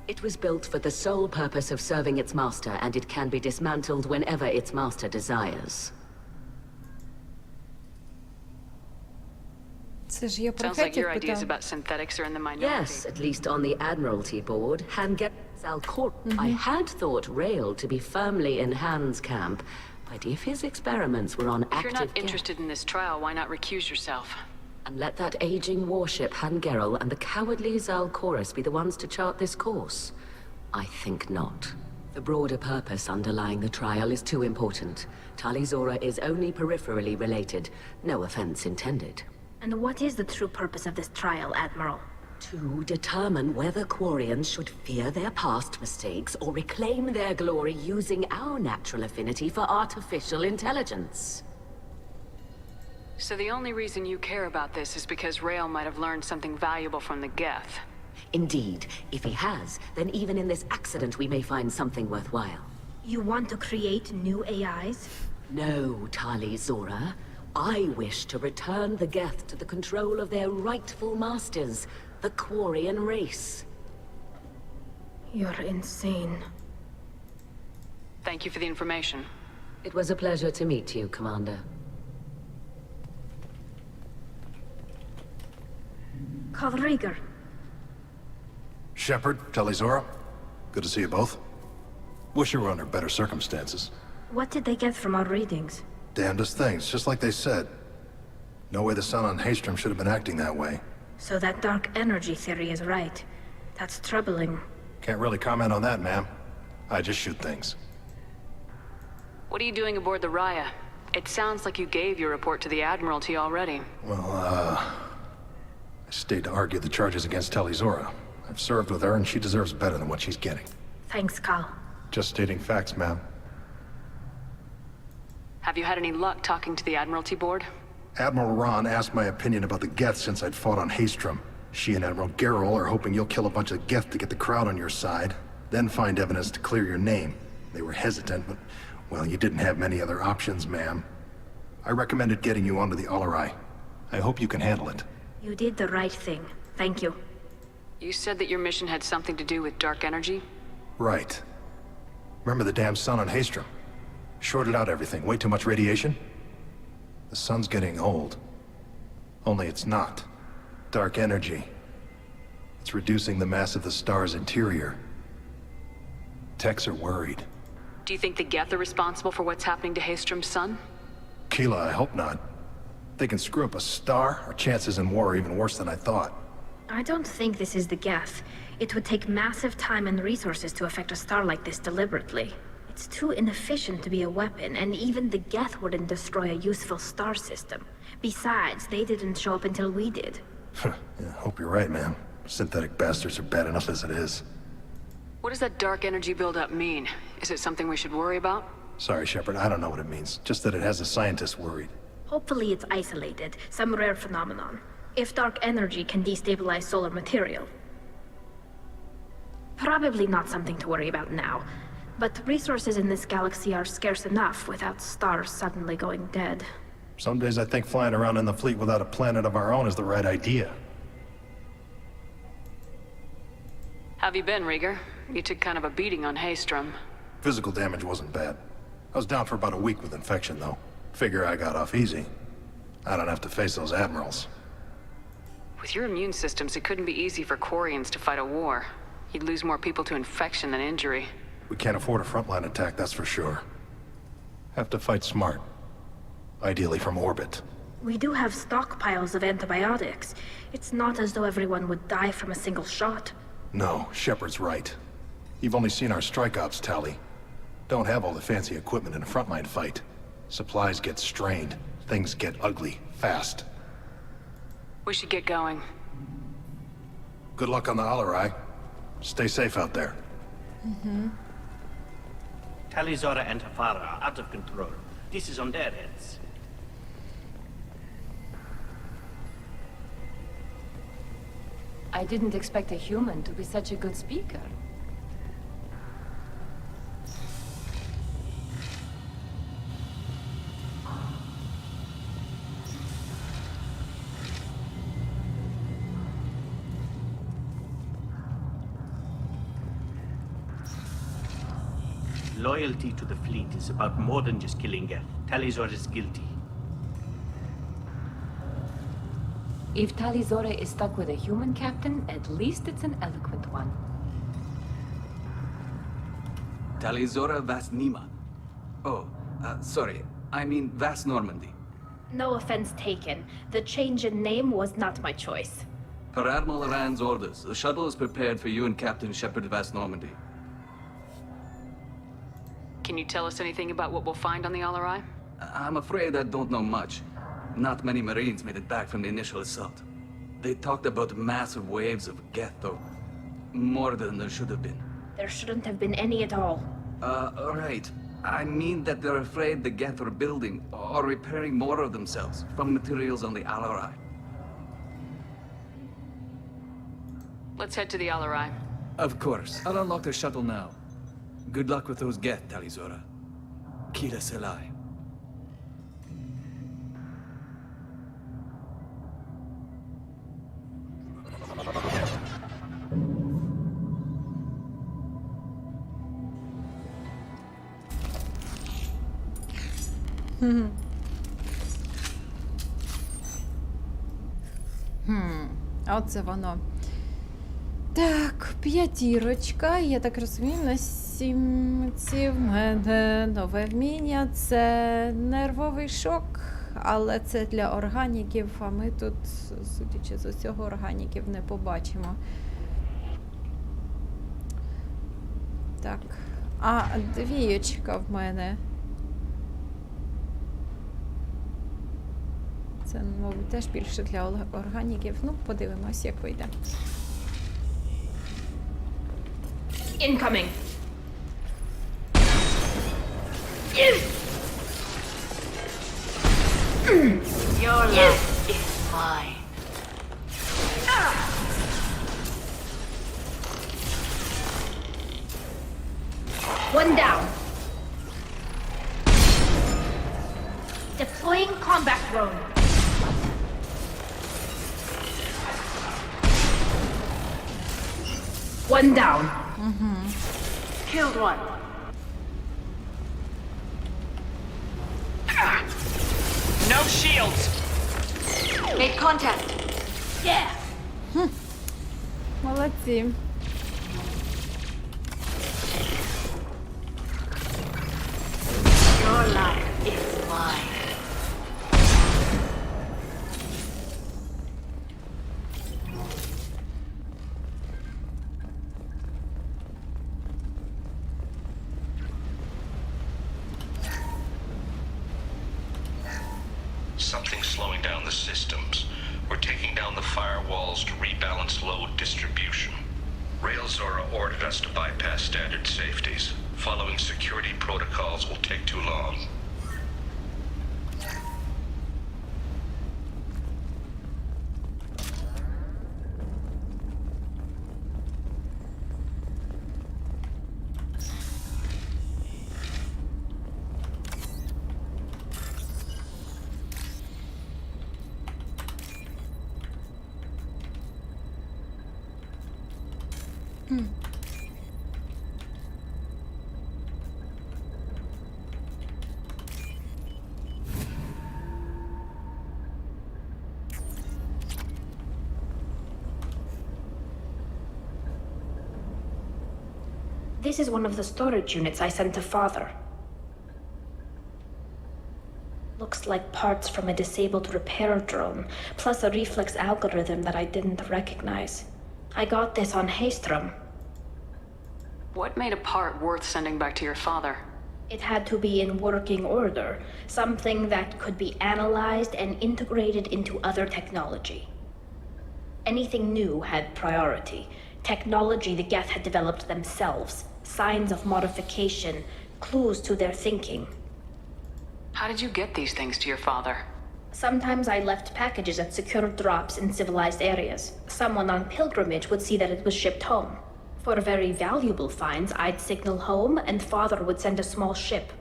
It was built for the sole purpose of serving its master, and it can be dismantled whenever its master desires. Це ж я про Sounds like your хетів ideas питав. about synthetics are in the minority. Yes, at least on the Admiralty board. Han get Zalcor. I had thought Rael to be firmly in Han's camp, but if his experiments were on If you're active not interested in this trial, why not recuse yourself? and let that aging warship Han Gerel and the cowardly Zalcorus be the ones to chart this course? I think not. The broader purpose underlying the trial is too important. Tali Zora is only peripherally related. No offense intended. And what is the true purpose of this trial, Admiral? To determine whether Quarians should fear their past mistakes or reclaim their glory using our natural affinity for artificial intelligence. So the only reason you care about this is because Rael might have learned something valuable from the Geth. Indeed, if he has, then even in this accident we may find something worthwhile. You want to create new AIs? No, Tali Zora. I wish to return the Geth to the control of their rightful masters, the Quarian race. You're insane. Thank you for the information. It was a pleasure to meet you, Commander. Carl Rieger. Shepard, Telizora, good to see you both. Wish you were under better circumstances. What did they get from our readings? Damnedest things, just like they said. No way the sun on Haystrom should have been acting that way. So that dark energy theory is right. That's troubling. Can't really comment on that, ma'am. I just shoot things. What are you doing aboard the Raya? It sounds like you gave your report to the Admiralty already. Well, I stayed to argue the charges against Telizora. I've served with her, and she deserves better than what she's getting. Thanks, Carl. Just stating facts, ma'am. Have you had any luck talking to the Admiralty board? Admiral Ron asked my opinion about the Geth since I'd fought on Haystrom. She and Admiral Gerrel are hoping you'll kill a bunch of Geth to get the crowd on your side, then find evidence to clear your name. They were hesitant, but, well, you didn't have many other options, ma'am. I recommended getting you onto the Alarai. I hope you can handle it. You did the right thing. Thank you. You said that your mission had something to do with dark energy? Right. Remember the damn sun on Haystrom? Shorted out everything. Way too much radiation? The sun's getting old. Only it's not. Dark energy. It's reducing the mass of the star's interior. Techs are worried. Do you think the Geth are responsible for what's happening to Haystrom's sun? Keela, I hope not. They can screw up a star. Our chances in war are even worse than I thought. I don't think this is the Geth. It would take massive time and resources to affect a star like this deliberately. It's too inefficient to be a weapon, and even the Geth wouldn't destroy a useful star system. Besides, they didn't show up until we did. Yeah, hope you're right, ma'am. Synthetic bastards are bad enough as it is. What does that dark energy buildup mean? Is it something we should worry about? Sorry, Shepard, I don't know what it means. Just that it has the scientists worried. Hopefully it's isolated, some rare phenomenon. If dark energy can destabilize solar material. Probably not something to worry about now. But resources in this galaxy are scarce enough without stars suddenly going dead. Some days I think flying around in the fleet without a planet of our own is the right idea. Have you been, Rieger? You took kind of a beating on Haystrom. Physical damage wasn't bad. I was down for about a week with infection, though. Figure I got off easy. I don't have to face those admirals. With your immune systems, it couldn't be easy for Quarians to fight a war. You'd lose more people to infection than injury. We can't afford a frontline attack, that's for sure. Have to fight smart. Ideally from orbit. We do have stockpiles of antibiotics. It's not as though everyone would die from a single shot. No, Shepard's right. You've only seen our strike ops tally. Don't have all the fancy equipment in a frontline fight. Supplies get strained. Things get ugly, fast. We should get going. Good luck on the Alarai. Stay safe out there. Tali Zora and Tafara are out of control. This is on their heads. I didn't expect a human to be such a good speaker. Loyalty to the fleet is about more than just killing Geth. Talizor is guilty. If Talizore is stuck with a human captain, at least it's an eloquent one. Talizora Vas Nima. Oh, sorry. I mean Vas Normandy. No offense taken. The change in name was not my choice. Per Admiral Rand's orders, the shuttle is prepared for you and Captain Shepard Vas Normandy. Can you tell us anything about what we'll find on the Alarai? I'm afraid I don't know much. Not many Marines made it back from the initial assault. They talked about massive waves of Geth, though. More than there should have been. There shouldn't have been any at all. Right. I mean that they're afraid the Geth are building or repairing more of themselves from materials on the Alarai. Let's head to the Alarai. Of course. I'll unlock the shuttle now. Good luck with those Geth, Talizora. Kira Selai. Оце воно. Так, п'ятірочка. Я так розумію, на сімці в мене нове вміння. Це нервовий шок, але це для органіків, а ми тут, судячи з усього, органіків не побачимо. Так, а двієчка в мене. Це, мабуть, теж більше для органіків. Ну, подивимось, як вийде. Incoming! Your life is mine. One down. Deploying combat drone. One down. Killed one. No shields. Make contact. Yeah. Молодці. Your life is mine. Something's slowing down the systems. We're taking down the firewalls to rebalance load distribution. Rail Zora ordered us to bypass standard safeties. Following security protocols will take too long. This is one of the storage units I sent to Father. Looks like parts from a disabled repair drone, plus a reflex algorithm that I didn't recognize. I got this on Haystrom. What made a part worth sending back to your father? It had to be in working order, something that could be analyzed and integrated into other technology. Anything new had priority. Technology the Geth had developed themselves, signs of modification, clues to their thinking. How did you get these things to your father? Sometimes I left packages at secure drops in civilized areas. Someone on pilgrimage would see that it was shipped home. For very valuable finds, I'd signal home, and Father would send a small ship.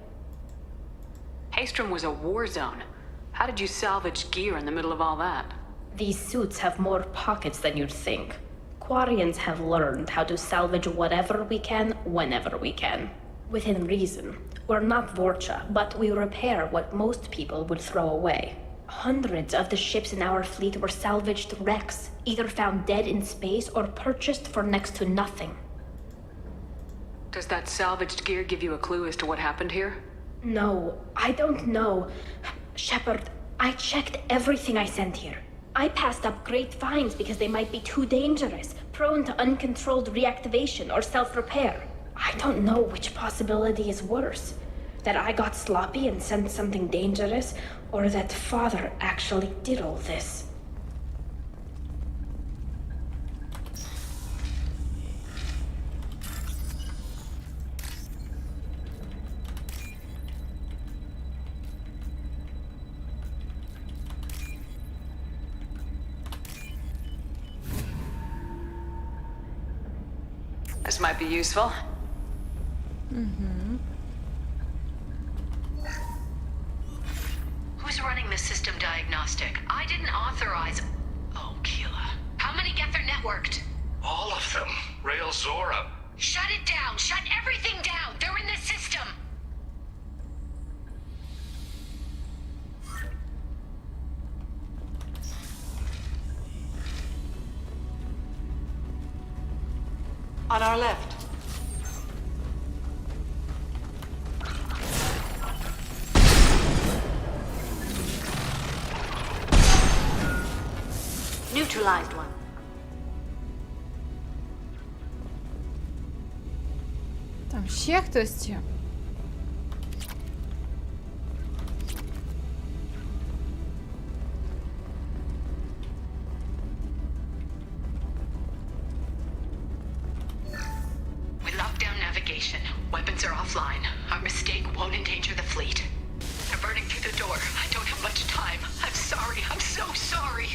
Haystrom was a war zone. How did you salvage gear in the middle of all that? These suits have more pockets than you'd think. Quarians have learned how to salvage whatever we can, whenever we can. Within reason. We're not Vorcha, but we repair what most people would throw away. Hundreds of the ships in our fleet were salvaged wrecks, either found dead in space or purchased for next to nothing. Does that salvaged gear give you a clue as to what happened here? No, I don't know. Shepard, I checked everything I sent here. I passed up great finds because they might be too dangerous, prone to uncontrolled reactivation or self-repair. I don't know which possibility is worse. That I got sloppy and sent something dangerous, or that Father actually did all this. This might be useful. Who's running the system diagnostic? I didn't authorize... Oh, Keela. How many Geth are networked? All of them. Rail Zora. Shut it down! Shut everything down! They're in the system! On our left. Neutralized one. Там ще хтось. We locked down navigation. Weapons are offline. Our mistake won't endanger the fleet. They're burning through the door. I don't have much time. I'm sorry. I'm so sorry.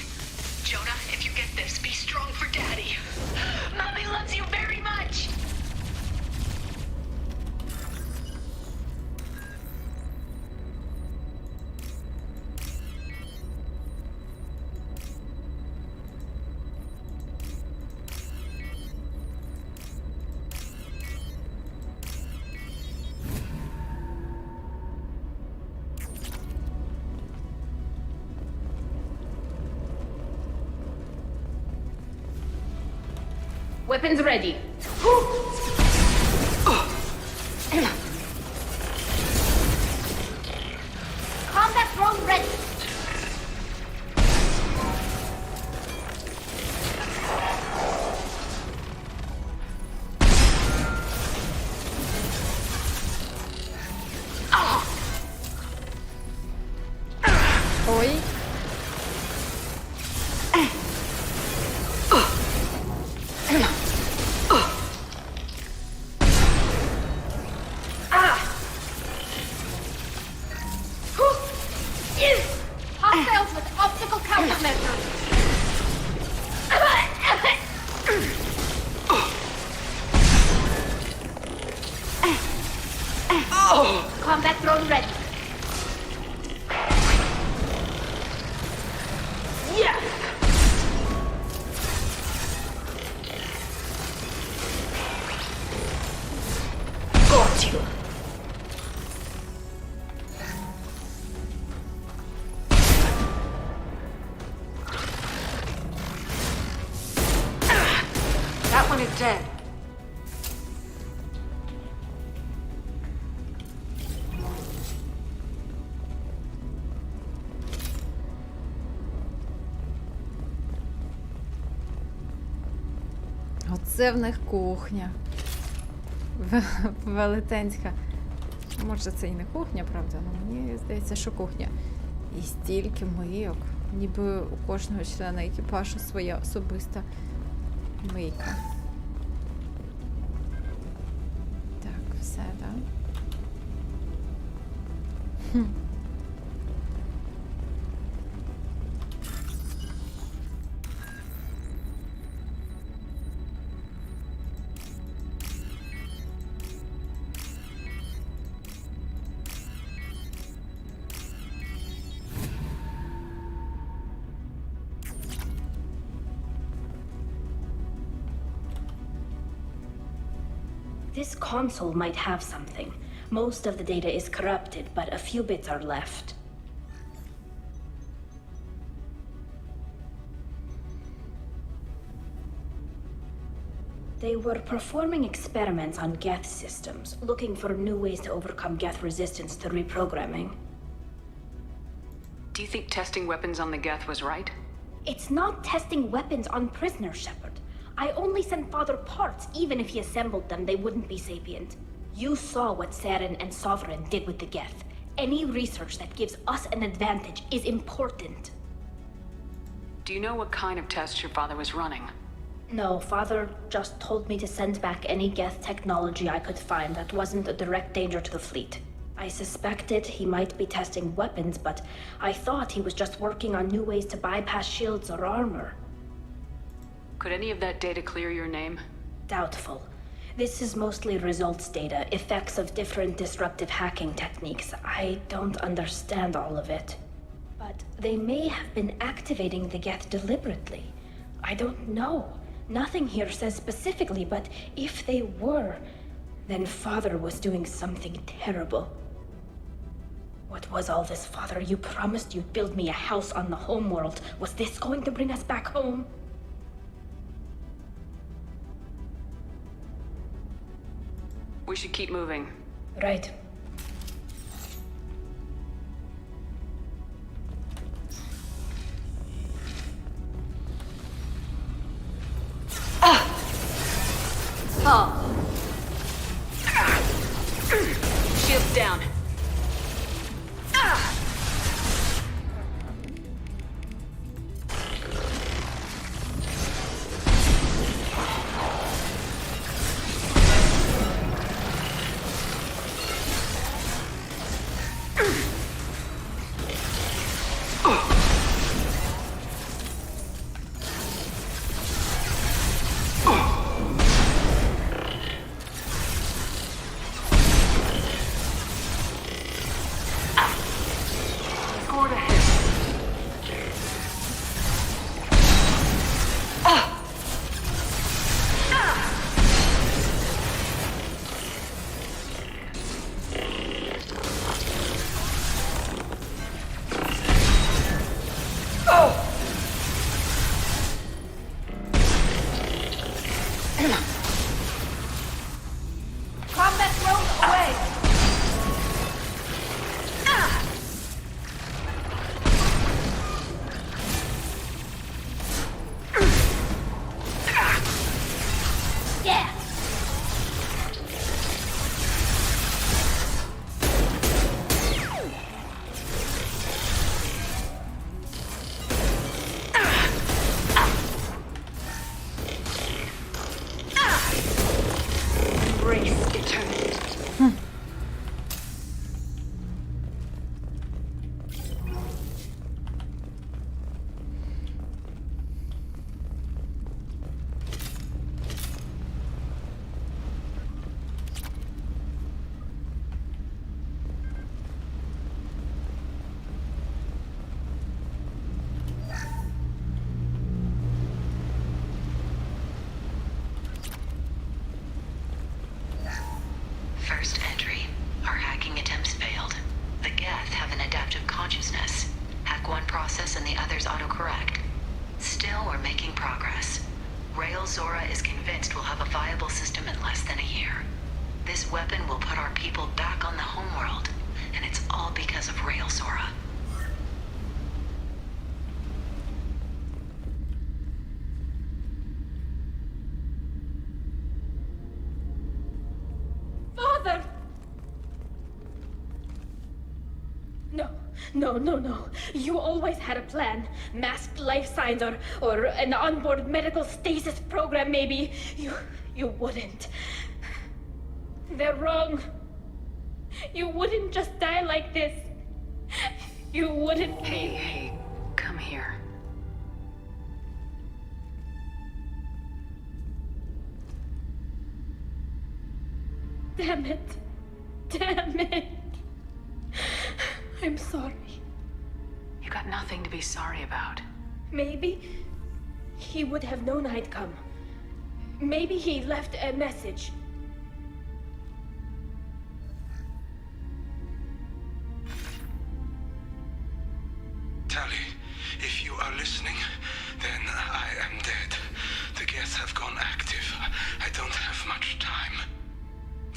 Jonah, if you get this, be strong for Daddy. Mommy loves you very much. Weapons ready. Combat drone ready. Ой. Hostiles with optical countermeasures. Combat drone ready. Yes. Got you. That one is dead. Це в них кухня. Велетенська. Може, це і не кухня, правда, але мені здається, що кухня. І стільки мийок. Ніби у кожного члена екіпажу своя особиста мийка. Так, все, так? Хм. This console might have something. Most of the data is corrupted, but a few bits are left. They were performing experiments on Geth systems, looking for new ways to overcome Geth resistance to reprogramming. Do you think testing weapons on the Geth was right? It's not testing weapons on prisoners, Shepard. I only sent Father parts. Even if he assembled them, they wouldn't be sapient. You saw what Saren and Sovereign did with the Geth. Any research that gives us an advantage is important. Do you know what kind of tests your father was running? No, Father just told me to send back any Geth technology I could find that wasn't a direct danger to the fleet. I suspected he might be testing weapons, but I thought he was just working on new ways to bypass shields or armor. Could any of that data clear your name? Doubtful. This is mostly results data, effects of different disruptive hacking techniques. I don't understand all of it. But they may have been activating the Geth deliberately. I don't know. Nothing here says specifically, but if they were, then Father was doing something terrible. What was all this, Father? You promised you'd build me a house on the homeworld. Was this going to bring us back home? We should keep moving. Right. Shields down. First entry. Our hacking attempts failed. The Geth have an adaptive consciousness. Hack one process and the others autocorrect. Still, we're making progress. Rail Zora is convinced we'll have a viable system in less than a year. This weapon will put our people back on the homeworld, and it's all because of Rail Zora. No, no, no. You always had a plan. Masked life signs or an onboard medical stasis program, maybe. You wouldn't. They're wrong. You wouldn't just die like this. You wouldn't. Hey, come here. Damn it. Damn it. I'm sorry. You got nothing to be sorry about. Maybe he would have known I'd come. Maybe he left a message. Tally, if you are listening, then I am dead. The Geth have gone active. I don't have much time.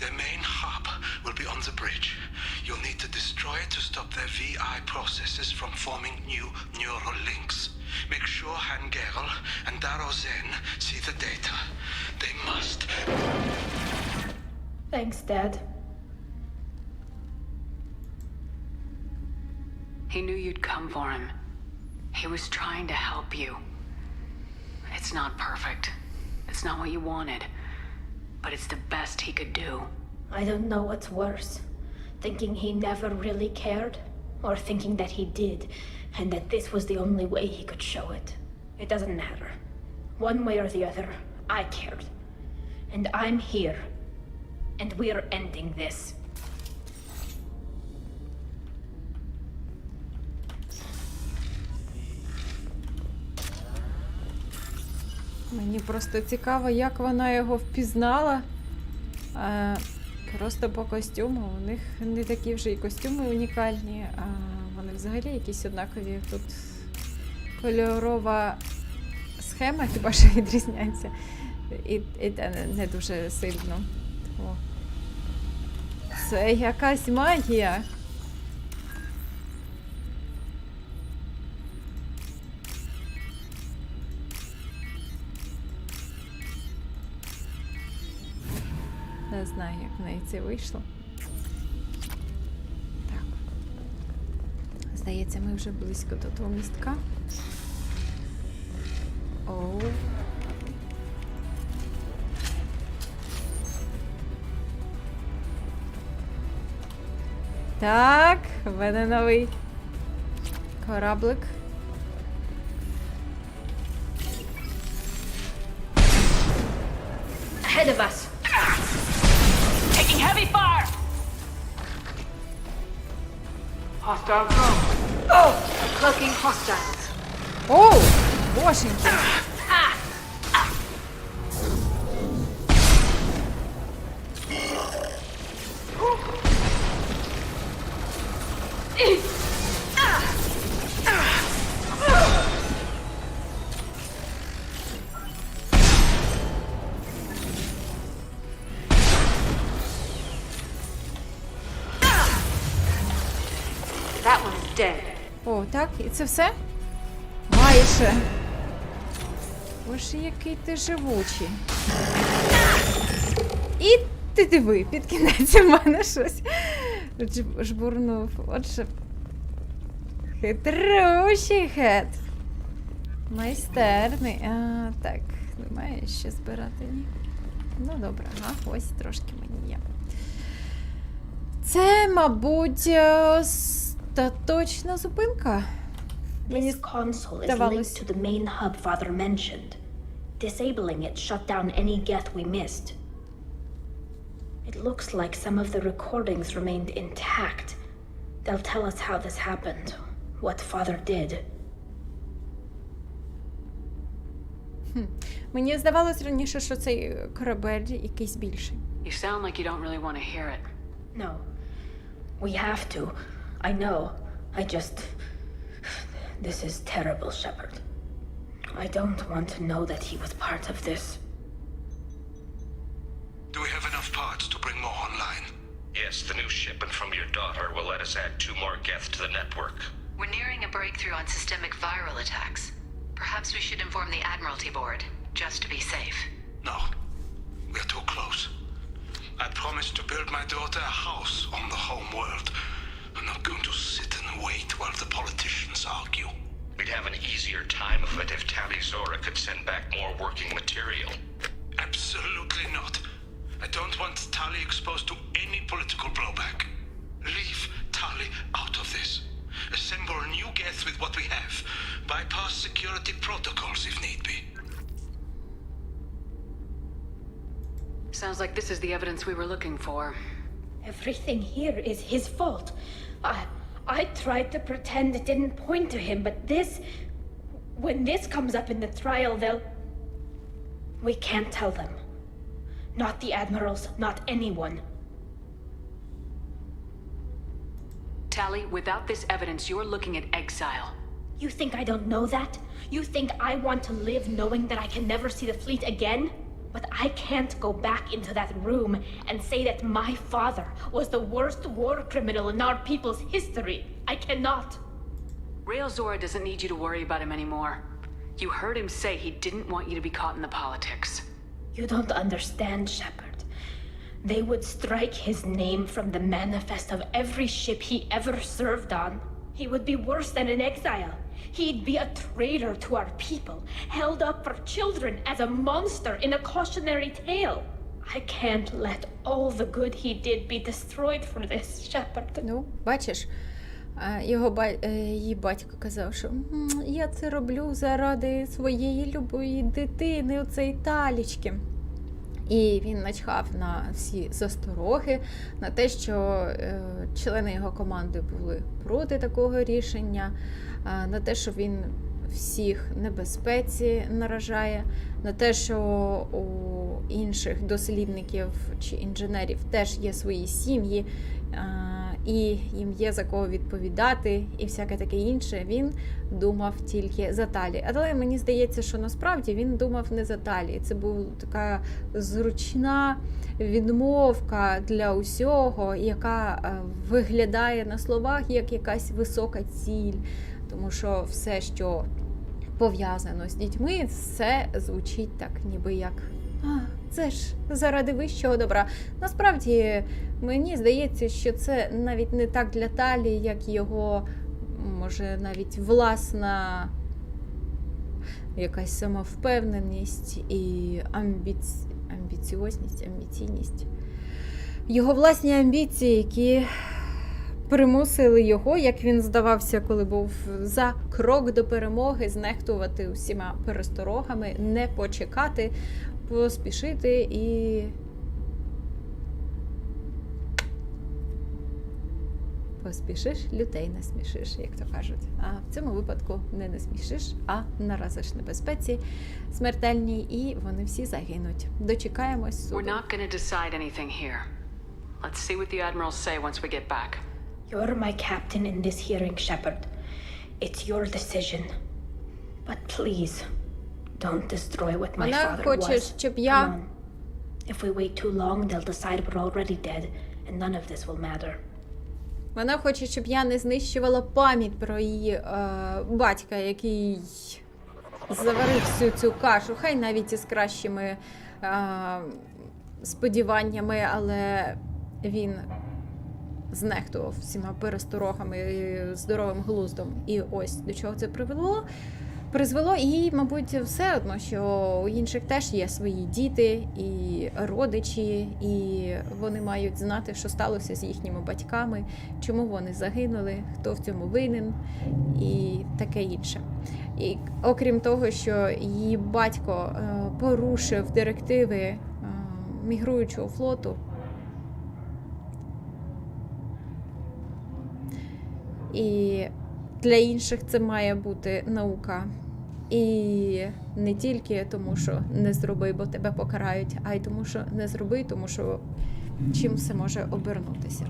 Their main hub will be on the bridge. You'll need to destroy it to stop their VI processes from forming new neural links. Make sure Hangerl and Darozen see the data. They must. Thanks, Dad. He knew you'd come for him. He was trying to help you. It's not perfect. It's not what you wanted. But it's the best he could do. I don't know what's worse. Thinking he never really cared, or thinking that he did, and that this was the only way he could show it. It doesn't matter. One way or the other, I cared. And I'm here. And we're ending this. Мені просто цікаво, як вона його впізнала. Просто по костюму. У них не такі вже і костюми унікальні, а вони взагалі якісь однакові. Тут кольорова схема хіба що відрізняється. І те не дуже сильно. О. Це якась магія. Не знаю, як в неї це вийшло. Так. Здається, ми вже близько до того містка. Оу. Так, в мене новий кораблик. Ahead of us. Taking heavy fire! Hostile drone. Oh! Cloaking hostiles. Оу! Боженьки! That one's dead. О, так, і це все? Майже. Боже, який ти живучий. І ти диви, під кінець у мене щось жбурнув. Отже, хитрющий хет. Майстерний. А, так, немає ще збирати, ні. Ну, добре, ага, ось трошки мені є. Це, мабуть, остаточна зупинка. This console is linked to the main hub Father mentioned. Disabling it shut down any Geth we missed. It looks like some of the recordings remained intact. They'll tell us how this happened, what Father did. Мені здавалось раніше, що цей корабель якийсь більший. You sound like you don't really want to hear it. No. We have to. I know. This is terrible, Shepard. I don't want to know that he was part of this. Do we have enough parts to bring more online? Yes, the new shipment from your daughter will let us add 2 more Geth to the network. We're nearing a breakthrough on systemic viral attacks. Perhaps we should inform the Admiralty Board, just to be safe. No. We're too close. I promised to build my daughter a house on the home world. I'm not going to sit and wait while the politicians argue. We'd have an easier time of it if Tali Zora could send back more working material. Absolutely not. I don't want Tali exposed to any political blowback. Leave Tali out of this. Assemble a new Geth with what we have. Bypass security protocols if need be. Sounds like this is the evidence we were looking for. Everything here is his fault. I tried to pretend it didn't point to him, but this... When this comes up in the trial, they'll... We can't tell them. Not the admirals, not anyone. Tali, without this evidence, you're looking at exile. You think I don't know that? You think I want to live knowing that I can never see the fleet again? But I can't go back into that room and say that my father was the worst war criminal in our people's history. I cannot. Rael Zora doesn't need you to worry about him anymore. You heard him say he didn't want you to be caught in the politics. You don't understand, Shepard. They would strike his name from the manifest of every ship he ever served on. He would be worse than an exile. He'd be a traitor to our people, held up for children as a monster in a cautionary tale. I can't let all the good he did be destroyed for this, Shepard. Ну, бачиш, її батько казав, що я це роблю заради своєї любої дитини, оцеї Талічки. І він начхав на всі застороги, на те, що члени його команди були проти такого рішення, на те, що він всіх небезпеці наражає, на те, що у інших дослідників чи інженерів теж є свої сім'ї, і їм є за кого відповідати, і всяке таке інше. Він думав тільки за Талі. Але мені здається, що насправді він думав не за Талі. Це була така зручна відмовка для усього, яка виглядає на словах як якась висока ціль. Тому що все, що пов'язано з дітьми, все звучить так, ніби як це ж заради вищого добра. Насправді, мені здається, що це навіть не так для Талі, як його, може, навіть власна якась самовпевненість і амбіційність. Його власні амбіції, які примусили його, як він здавався, коли був за крок до перемоги, знехтувати усіма пересторогами, не почекати, поспішити і поспішиш, людей насмішиш, як то кажуть. А в цьому випадку не насмішиш, а наразиш небезпеці смертельній, і вони всі загинуть. Дочекаємось суду. We're not going to decide anything here. Let's see what the admirals say once we get back. You're my captain in this hearing, Shepard. It's your decision. But please, don't destroy what my father was. Come on. If we wait too long, they'll decide we're already dead, and none of this will matter. Вона хоче, щоб я не знищувала пам'ять про її батька, який заварив всю цю кашу, хай навіть із кращими сподіваннями, але він знехтував всіма пересторогами і здоровим глуздом. І ось до чого це призвело. І, мабуть, все одно, що у інших теж є свої діти і родичі, і вони мають знати, що сталося з їхніми батьками, чому вони загинули, хто в цьому винен і таке інше. І окрім того, що її батько порушив директиви мігруючого флоту, і для інших це має бути наука. І не тільки тому, що не зроби, бо тебе покарають, а й тому, що не зроби, тому що чим все може обернутися.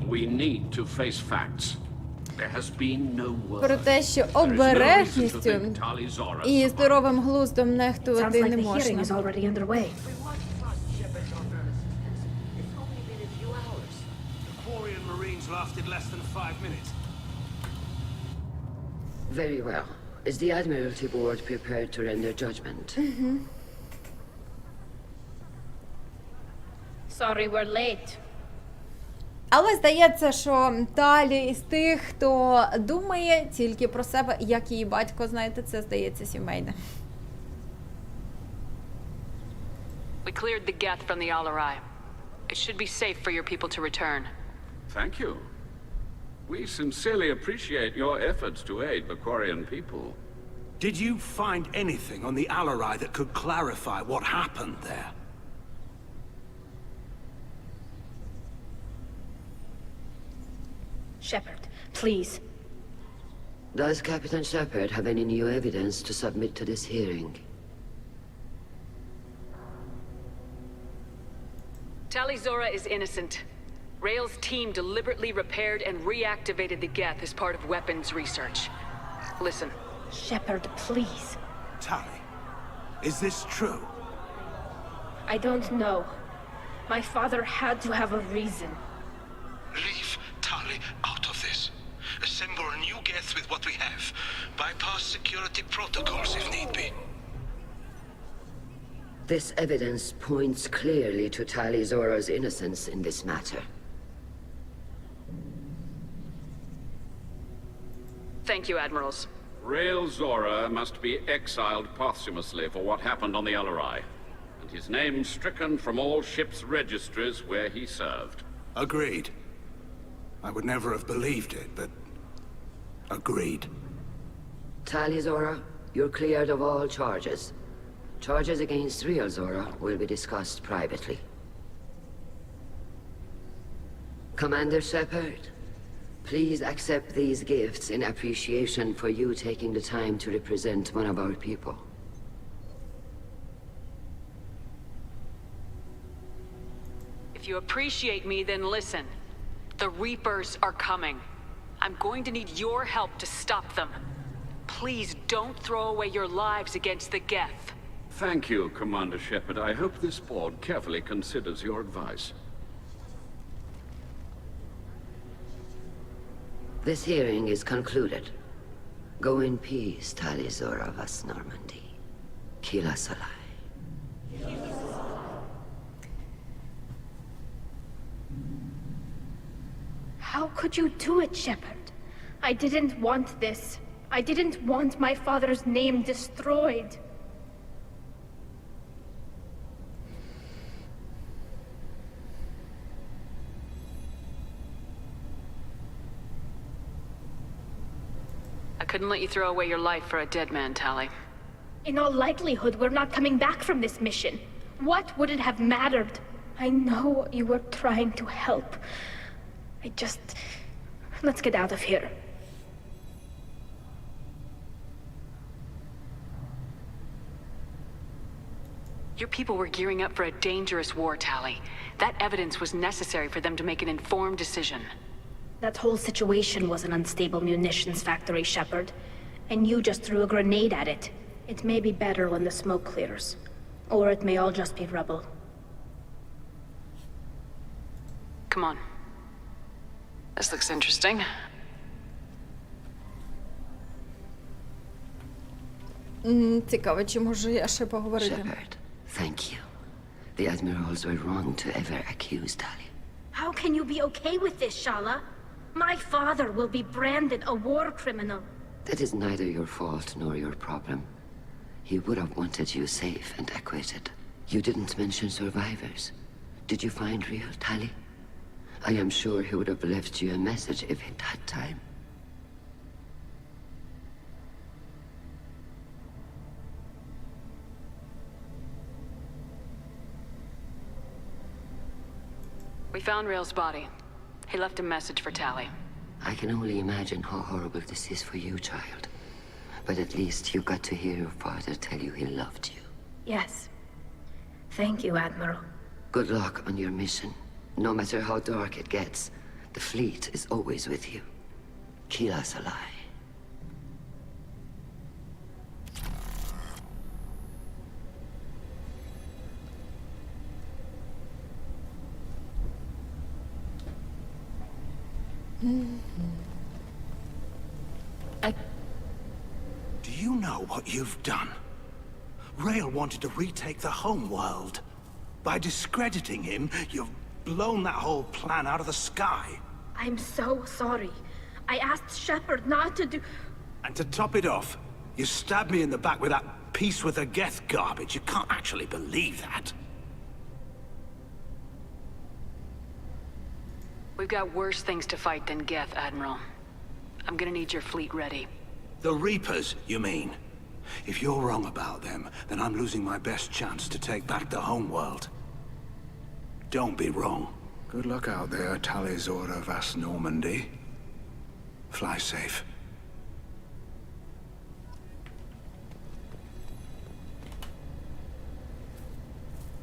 Про те, що обережністю і здоровим глуздом нехтувати не можна. Very well. Is the Admiralty Board prepared to render judgment? Sorry we're late. Але здається, що Талі із тих, хто думає тільки про себе, як її батько, знаєте, це, здається, сімейне. We cleared the Geth from the Alarai. It should be safe for your people to return. Thank you. We sincerely appreciate your efforts to aid the Quarian people. Did you find anything on the Alarai that could clarify what happened there? Shepard, please. Does Captain Shepard have any new evidence to submit to this hearing? Tali Zora is innocent. Rail's team deliberately repaired and reactivated the Geth as part of weapons research. Listen. Shepard, please. Tali, is this true? I don't know. My father had to have a reason. Leave Tali out of this. Assemble a new Geth with what we have. Bypass security protocols if need be. This evidence points clearly to Tali Zora's innocence in this matter. Thank you, Admirals. Rail Zora must be exiled posthumously for what happened on the Alarai, and his name stricken from all ships' registries where he served. Agreed. I would never have believed it, but... agreed. Tali Zora, you're cleared of all charges. Charges against real Zora will be discussed privately. Commander Shepard, please accept these gifts in appreciation for you taking the time to represent one of our people. If you appreciate me, then listen. The Reapers are coming. I'm going to need your help to stop them. Please don't throw away your lives against the Geth. Thank you, Commander Shepard. I hope this board carefully considers your advice. This hearing is concluded. Go in peace, Tali Zora vas Normandy. Kila Salai. How could you do it, Shepard? I didn't want this. I didn't want my father's name destroyed. I couldn't let you throw away your life for a dead man, Tali. In all likelihood, we're not coming back from this mission. What would it have mattered? I know you were trying to help. Let's get out of here. Your people were gearing up for a dangerous war, Tali. That evidence was necessary for them to make an informed decision. That whole situation was an unstable munitions factory, Shepard. And you just threw a grenade at it. It may be better when the smoke clears. Or it may all just be rubble. Come on. This looks interesting. Цікаво, чи можу я ще поговорити? Shepard, thank you. The Admirals were wrong to ever accuse Tali. How can you be okay with this, Shala? My father will be branded a war criminal. That is neither your fault nor your problem. He would have wanted you safe and acquitted. You didn't mention survivors. Did you find real Tali? I am sure he would have left you a message if he'd had time. We found Rail's body. He left a message for Tali. I can only imagine how horrible this is for you, child. But at least you got to hear your father tell you he loved you. Yes. Thank you, Admiral. Good luck on your mission. No matter how dark it gets, the fleet is always with you. Kila Salai. Do you know what you've done? Rail wanted to retake the home world. By discrediting him, blown that whole plan out of the sky. I'm so sorry. I asked Shepard not to do... And to top it off, you stabbed me in the back with that piece with the Geth garbage. You can't actually believe that. We've got worse things to fight than Geth, Admiral. I'm gonna need your fleet ready. The Reapers, you mean? If you're wrong about them, then I'm losing my best chance to take back the homeworld. Don't be wrong. Good luck out there, Talizora Vas Normandy. Fly safe.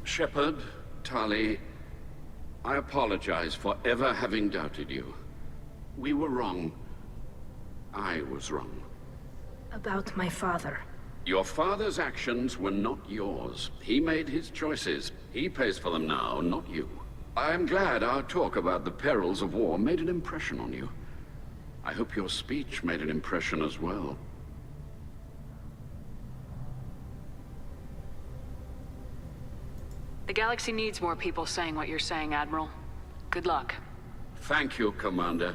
Shepard, Tali, I apologize for ever having doubted you. We were wrong. I was wrong. About my father. Your father's actions were not yours. He made his choices. He pays for them now, not you. I'm glad our talk about the perils of war made an impression on you. I hope your speech made an impression as well. The galaxy needs more people saying what you're saying, Admiral. Good luck. Thank you, Commander.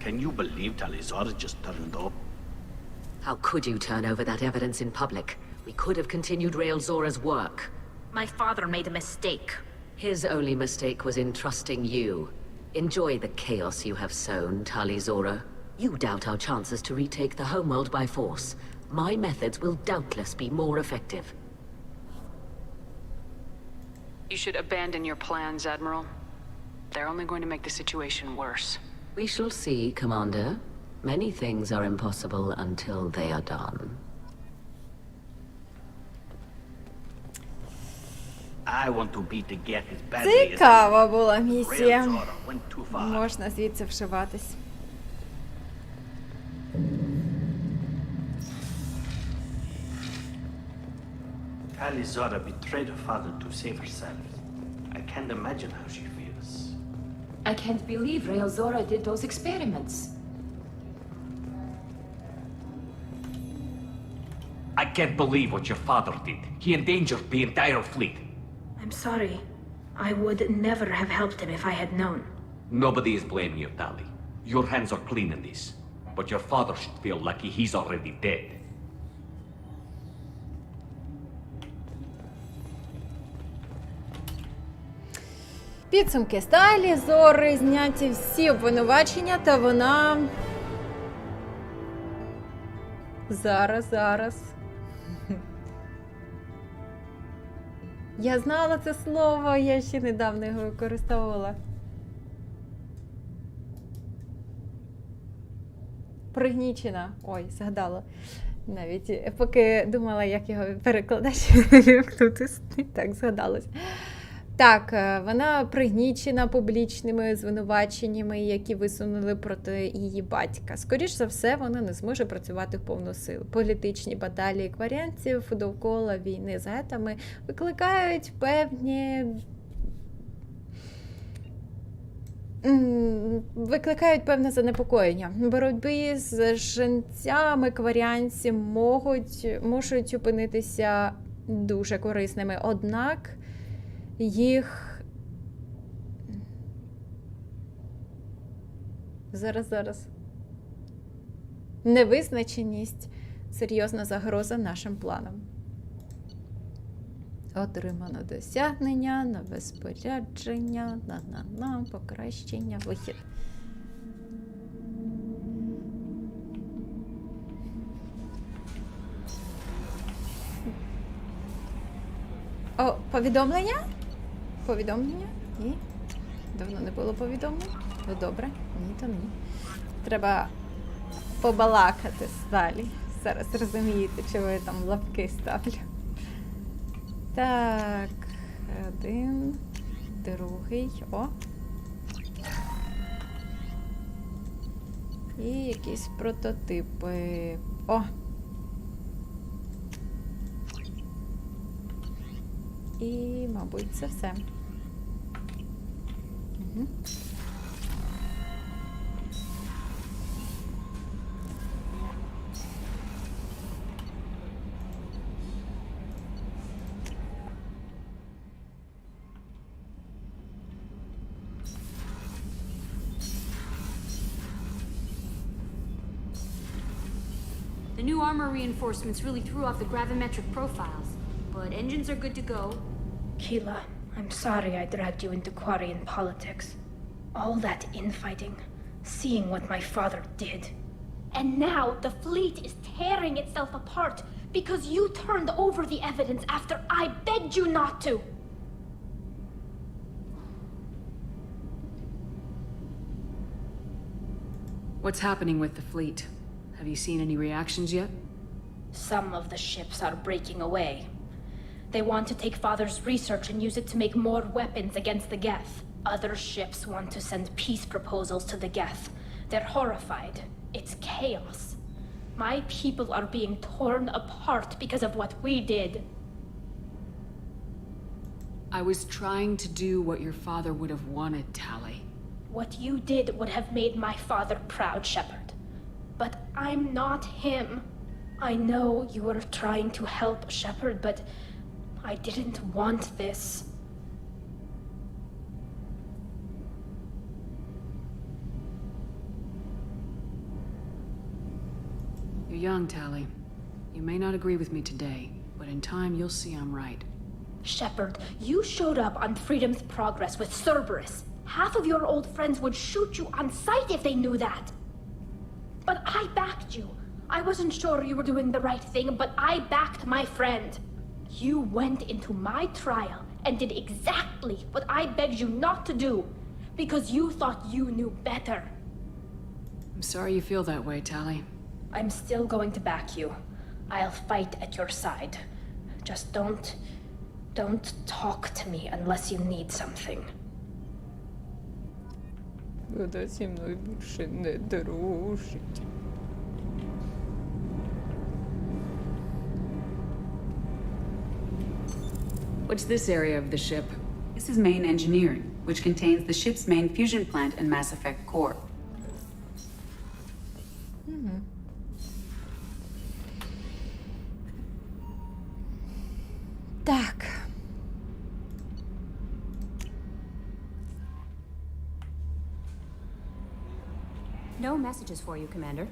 Can you believe Talizora just turned up? How could you turn over that evidence in public? We could have continued Rael Zora's work. My father made a mistake. His only mistake was in trusting you. Enjoy the chaos you have sown, Talizora. You doubt our chances to retake the homeworld by force. My methods will doubtless be more effective. You should abandon your plans, Admiral. They're only going to make the situation worse. We shall see, Commander. Many things are impossible until they are done. I want to beat the Geth as badly as Цікава була місія. Rael Zora went too far. Можна звідси вшиватись. Talizora betrayed her father to save herself. I can't imagine how she feels. I can't believe Rael Zora did those experiments. I can't believe what your father did. He endangered the entire fleet. I'm sorry. I would never have helped him if I had known. Nobody is blaming you, Tali. Your hands are clean in this. But your father should feel lucky he's already dead. Підсумки сталі, Зори, зняті всі обвинувачення, та вона... Зараз. Я знала це слово, я ще недавно його використовувала. Пригнічена. Ой, згадала. Навіть поки думала, як його перекладати, так згадалось. Так, вона пригнічена публічними звинуваченнями, які висунули проти її батька. Скоріш за все, вона не зможе працювати в повну силу. Політичні баталії кваріанців довкола війни з гетами викликають певне занепокоєння. Боротьби з жінцями кваріанці можуть опинитися дуже корисними, однак їх... Зараз. Невизначеність – серйозна загроза нашим планам. Отримано досягнення, нове спорядження, покращення, вихід. О, повідомлення? Повідомлення? Ні. Давно не було повідомлень. Ну добре, ні, то ні. Треба побалакати далі. Зараз розумієте, чого я там лапки ставлю. Так, один, другий, о. І якісь прототипи. О! І, мабуть, це все. Угу. The new armor reinforcements really threw off the gravimetric profiles, but engines are good to go. Keela, I'm sorry I dragged you into Quarian politics. All that infighting, seeing what my father did. And now the fleet is tearing itself apart because you turned over the evidence after I begged you not to. What's happening with the fleet? Have you seen any reactions yet? Some of the ships are breaking away. They want to take Father's research and use it to make more weapons against the Geth. Other ships want to send peace proposals to the Geth. They're horrified. It's chaos. My people are being torn apart because of what we did. I was trying to do what your father would have wanted, Tali. What you did would have made my father proud, Shepard. But I'm not him. I know you were trying to help Shepard, but I didn't want this. You're young, Tali. You may not agree with me today, but in time you'll see I'm right. Shepard, you showed up on Freedom's Progress with Cerberus. Half of your old friends would shoot you on sight if they knew that. But I backed you. I wasn't sure you were doing the right thing, but I backed my friend. You went into my trial and did exactly what I begged you not to do, because you thought you knew better. I'm sorry you feel that way, Tali. I'm still going to back you. I'll fight at your side. Just don't talk to me unless you need something. Вона зі мною більше не дружить. What's this area of the ship? This is main engineering, which contains the ship's main fusion plant and Mass Effect core. Так. No messages for you, Commander.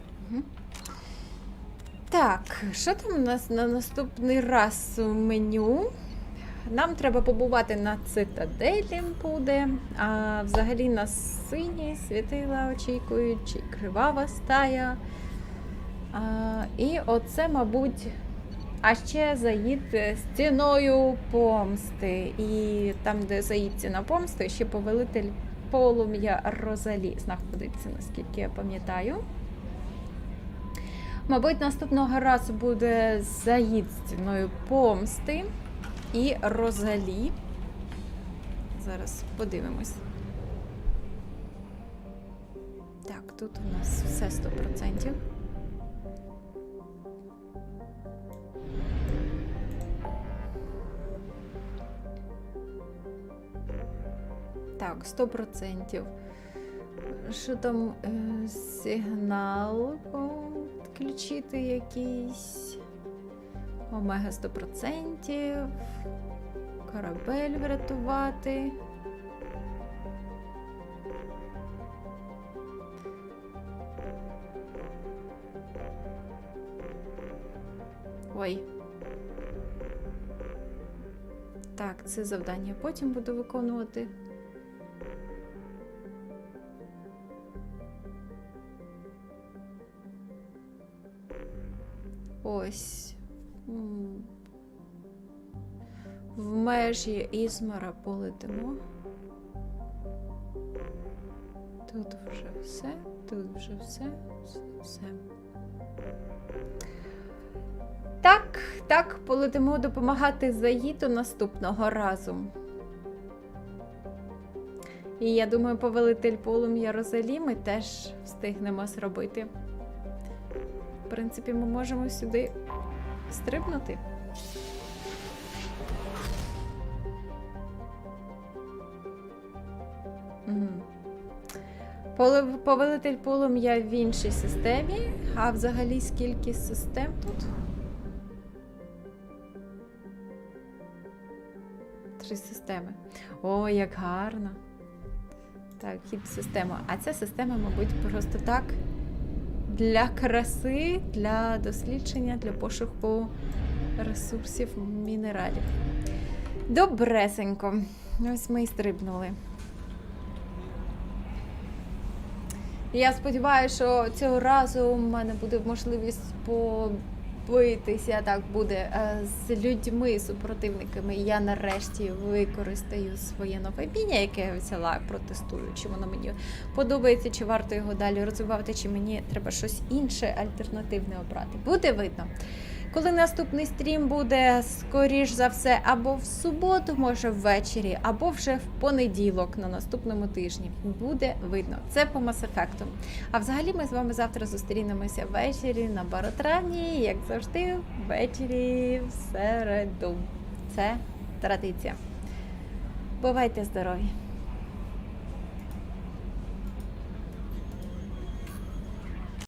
Так, що там у нас на наступний раз у меню? Нам треба побувати на цитаделі буде, а взагалі на сині світила очікують, чи кривава стая. І оце, мабуть, а ще заїд стіною помсти. І там, де заїд стіна помсти, ще повелитель полум'я Розалі знаходиться, наскільки я пам'ятаю. Мабуть, наступного разу буде заїд стіною помсти і Розалі. Зараз подивимось. Так, тут у нас все 100%. Так, 100%. Що там? Сигнал підключити якийсь. Омега 100%. Корабель врятувати. Ой. Так, це завдання потім буду виконувати. Ось. В межі Ізмара полетимо. Тут вже все, тут вже все. Так, полетимо допомагати Заїду наступного разу. І я думаю, повелитель полум'я Розалі ми теж встигнемо зробити. В принципі, ми можемо сюди стрибнути. Повелитель полум'я в іншій системі. А взагалі скільки систем тут? 3 системи. О, як гарно. Так, хід в систему. А ця система, мабуть, просто так для краси, для дослідження, для пошуку ресурсів мінералів. Добресенько. Ось ми і стрибнули. Я сподіваюся, що цього разу у мене буде можливість побитися, так буде, з людьми, супротивниками. І я нарешті використаю своє нове вміння, яке я взяла, протестую, чи воно мені подобається, чи варто його далі розвивати, чи мені треба щось інше, альтернативне обрати. Буде видно. Коли наступний стрім буде, скоріш за все, або в суботу, може ввечері, або вже в понеділок на наступному тижні. Буде видно. Це по Mass Effect. А взагалі ми з вами завтра зустрінемося ввечері на Баротравні, як завжди, ввечері в середу. Це традиція. Бувайте здорові!